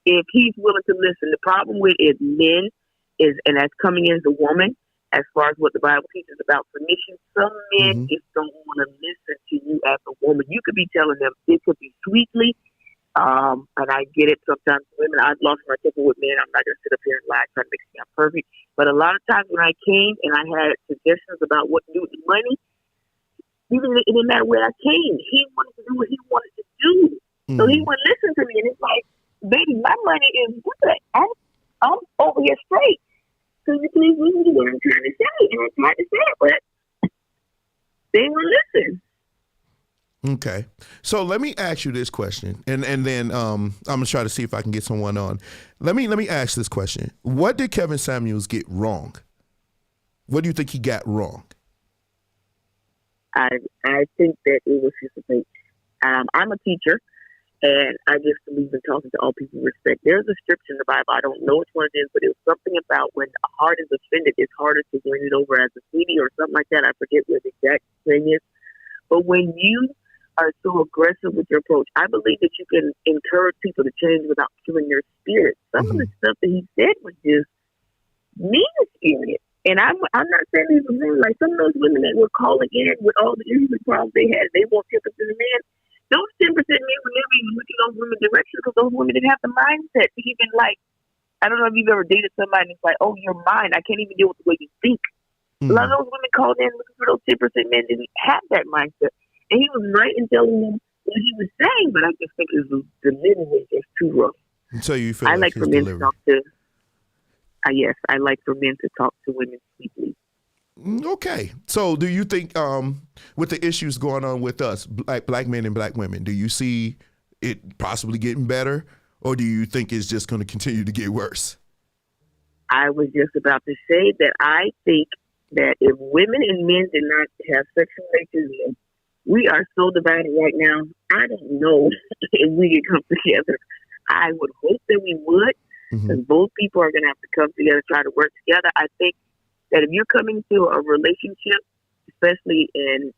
If he's willing to listen. The problem with it, men, and that's coming in as a woman, as far as what the Bible teaches about submission, some men just don't want to listen to you as a woman. You could be telling them, it could be sweetly, and I get it sometimes. Women, I've lost my temper with men. I'm not going to sit up here and lie trying to make it sound perfect. But a lot of times when I came and I had suggestions about what to do with the money, even it didn't matter where I came. He wanted to do what he wanted to do. So he wouldn't listen to me. And it's like, baby, my money is good. I'm over here straight. Could you please listen to what I'm trying to say? And I tried to say it, but they wouldn't listen. Okay. So let me ask you this question, and then I'm gonna try to see if I can get someone on. Let me ask this question. What did Kevin Samuels get wrong? What do you think he got wrong? I think that it was his approach. I'm a teacher, and I just believe in talking to all people with respect. There's a scripture in the Bible. I don't know which one it is, but it was something about when a heart is offended, it's harder to win it over as a sweetie or something like that. I forget what the exact thing is. But when you are so aggressive with your approach, I believe that you can encourage people to change without killing their spirit. Some of the stuff that he said was just mean-spirited. And I'm not saying these were men. Like some of those women that were calling in with all the injury problems they had, they won't tip it to the man. those 10% men were never even looking those women direction because those women didn't have the mindset to even like. I don't know if you've ever dated somebody and it's like, oh, you're mine. I can't even deal with the way you think. A lot of those women called in looking for those 10% men didn't have that mindset. And he was right in telling them what he was saying, but I just think his delivery was just too rough. So you feel I like his for men delivery. to talk to. Yes, I like for men to talk to women sweetly. Okay. So do you think with the issues going on with us, black men and black women, do you see it possibly getting better? Or do you think it's just going to continue to get worse? I was just about to say that I think that if women and men did not have sexual relations, we are so divided right now. I don't know if we could come together. I would hope that we would, because both people are going to have to come together, try to work together. I think that if you're coming to a relationship, especially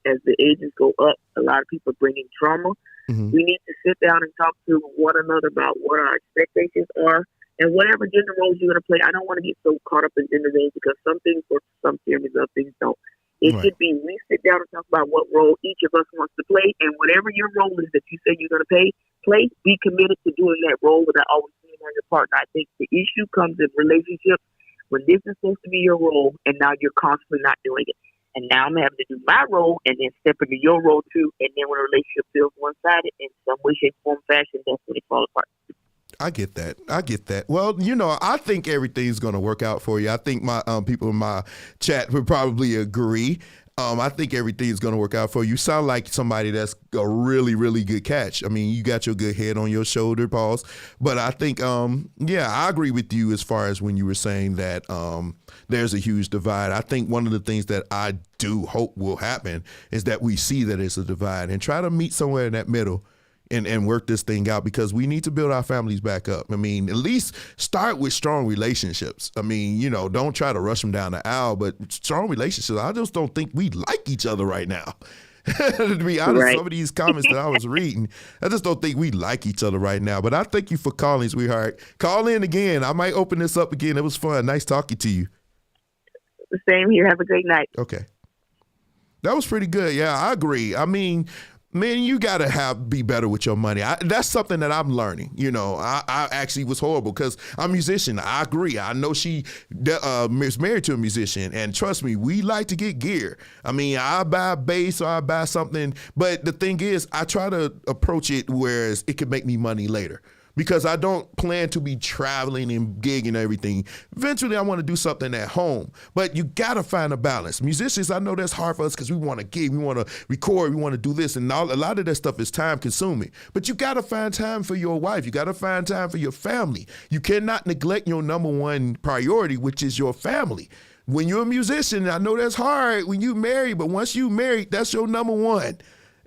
as the ages go up, a lot of people bring in trauma. We need to sit down and talk to one another about what our expectations are and whatever gender roles you're going to play. I don't want to get so caught up in gender roles because some things work for some families, other things don't. It should be we sit down and talk about what role each of us wants to play, and whatever your role is that you say you're going to play, be committed to doing that role without always being on your partner. I think the issue comes in relationships when this is supposed to be your role, and now you're constantly not doing it. And now I'm having to do my role and then step into your role too. And then when a relationship feels one-sided in some way, shape, form, fashion, that's when it falls apart. I get that. Well, I think everything's going to work out for you. I think my people in my chat would probably agree. I think everything's going to work out for you. You sound like somebody that's a really, really good catch. I mean, you got your good head on your shoulder, Pauls. But I think, I agree with you as far as when you were saying that there's a huge divide. I think one of the things that I do hope will happen is that we see that it's a divide and try to meet somewhere in that middle and work this thing out, because we need to build our families back up. I mean, at least start with strong relationships. I mean, don't try to rush them down the aisle, but strong relationships. I just don't think we like each other right now. To be honest, some of these comments that I was reading, I just don't think we like each other right now. But I thank you for calling, sweetheart. Call in again. I might open this up again. It was fun. Nice talking to you. The same here. Have a great night. Okay. That was pretty good. Yeah, I agree. I mean, man, you gotta be better with your money. That's something that I'm learning. I actually was horrible because I'm a musician. I agree. I know she is married to a musician, and trust me, we like to get gear. I mean, I buy a bass or I buy something, but the thing is, I try to approach it whereas it could make me money later, because I don't plan to be traveling and gigging and everything. Eventually, I want to do something at home, but you got to find a balance. Musicians, I know that's hard for us because we want to gig, we want to record, we want to do this, and a lot of that stuff is time consuming. But you got to find time for your wife. You got to find time for your family. You cannot neglect your number one priority, which is your family. When you're a musician, I know that's hard when you marry, but once you married, that's your number one.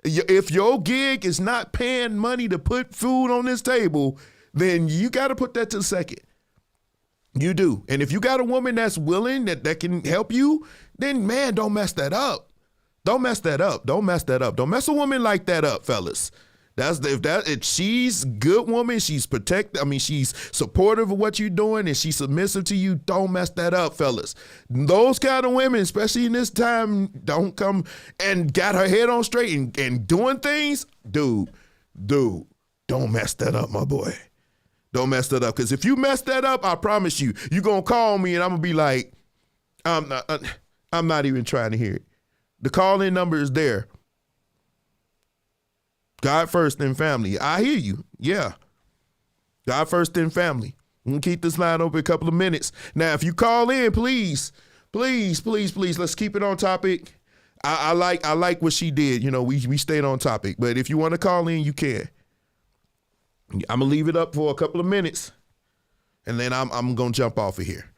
If your gig is not paying money to put food on this table, then you got to put that to the second. You do. And if you got a woman that's willing, that can help you, then, man, don't mess that up. Don't mess that up. Don't mess that up. Don't mess a woman like that up, fellas. If she's a good woman, she's she's supportive of what you're doing and she's submissive to you, don't mess that up, fellas. Those kind of women, especially in this time, don't come and got her head on straight and doing things. Dude, don't mess that up, my boy. Don't mess that up. Because if you mess that up, I promise you're going to call me and I'm going to be like, I'm not even trying to hear it. The call-in number is there. God first, then family. I hear you. Yeah. God first, then family. I'm going to keep this line open a couple of minutes. Now, if you call in, please, let's keep it on topic. I like what she did. We stayed on topic. But if you want to call in, you can. I'm going to leave it up for a couple of minutes. And then I'm going to jump off of here.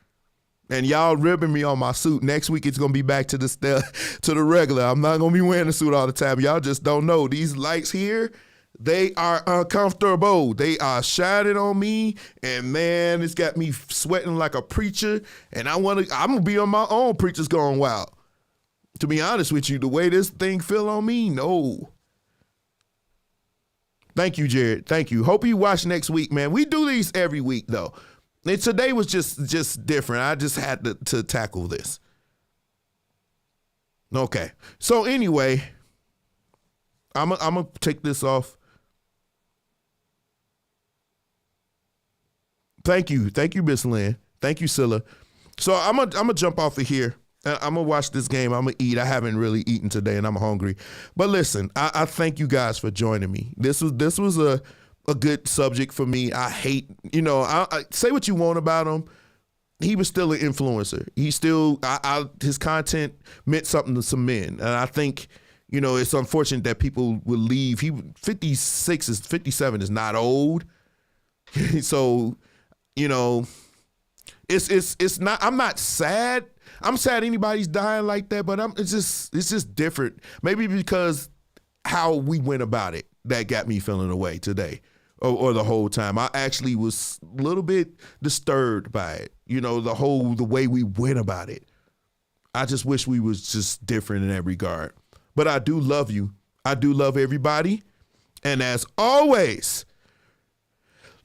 And y'all ribbing me on my suit. Next week, it's going to be back to the regular. I'm not going to be wearing a suit all the time. Y'all just don't know. These lights here, they are uncomfortable. They are shining on me. And, man, it's got me sweating like a preacher. And I'm going to be on my own Preachers Gone Wild. To be honest with you, the way this thing feel on me, no. Thank you, Jared. Thank you. Hope you watch next week, man. We do these every week, though. And today was just different. I just had to tackle this. Okay. So anyway, I'm gonna take this off Thank you, Miss Lynn. Thank you, Scylla. So I'm gonna jump off of here. I'm gonna watch this game. I'm gonna eat. I haven't really eaten today, and I'm hungry. But listen, I thank you guys for joining me. This was a good subject for me. I hate, I say what you want about him. He was still an influencer. He still, his content meant something to some men, and I think, it's unfortunate that people will leave. 57 is not old, so, it's not. I'm not sad. I'm sad anybody's dying like that, but it's just different. Maybe because how we went about it that got me feeling away today, or the whole time. I actually was a little bit disturbed by it. The way we went about it. I just wish we was just different in that regard. But I do love you. I do love everybody. And as always,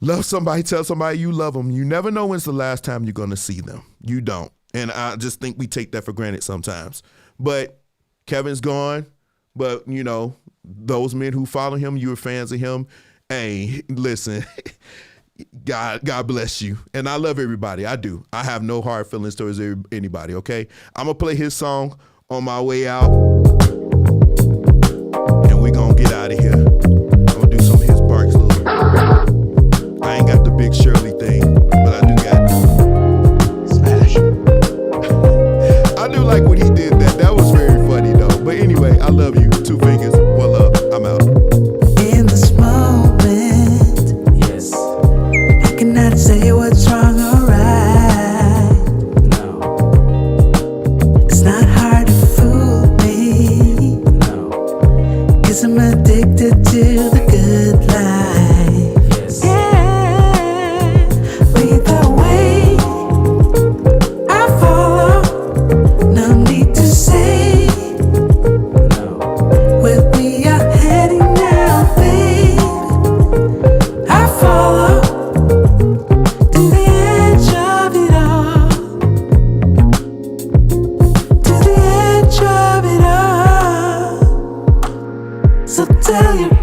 love somebody, tell somebody you love them. You never know when's the last time you're going to see them. You don't. And I just think we take that for granted sometimes. But Kevin's gone. But, those men who follow him, you were fans of him. Hey, listen, God bless you. And I love everybody. I do. I have no hard feelings towards anybody, okay? I'm going to play his song on my way out. And we're going to get out of here. I'm going to do some of his Parks little. I ain't got the big Shirley thing, but I do got Smash. I do like what he did that. That was very funny, though. But anyway, I love you. 2 fingers, 1 love. I'm out. In this moment, yes, I cannot say what's wrong or right. No, it's not hard to fool me. No, 'cause I'm addicted to the good life. Yes, yeah, lead the way, I follow. No need to say where we are heading now, babe. I follow to the edge of it all, to the edge of it all. So tell your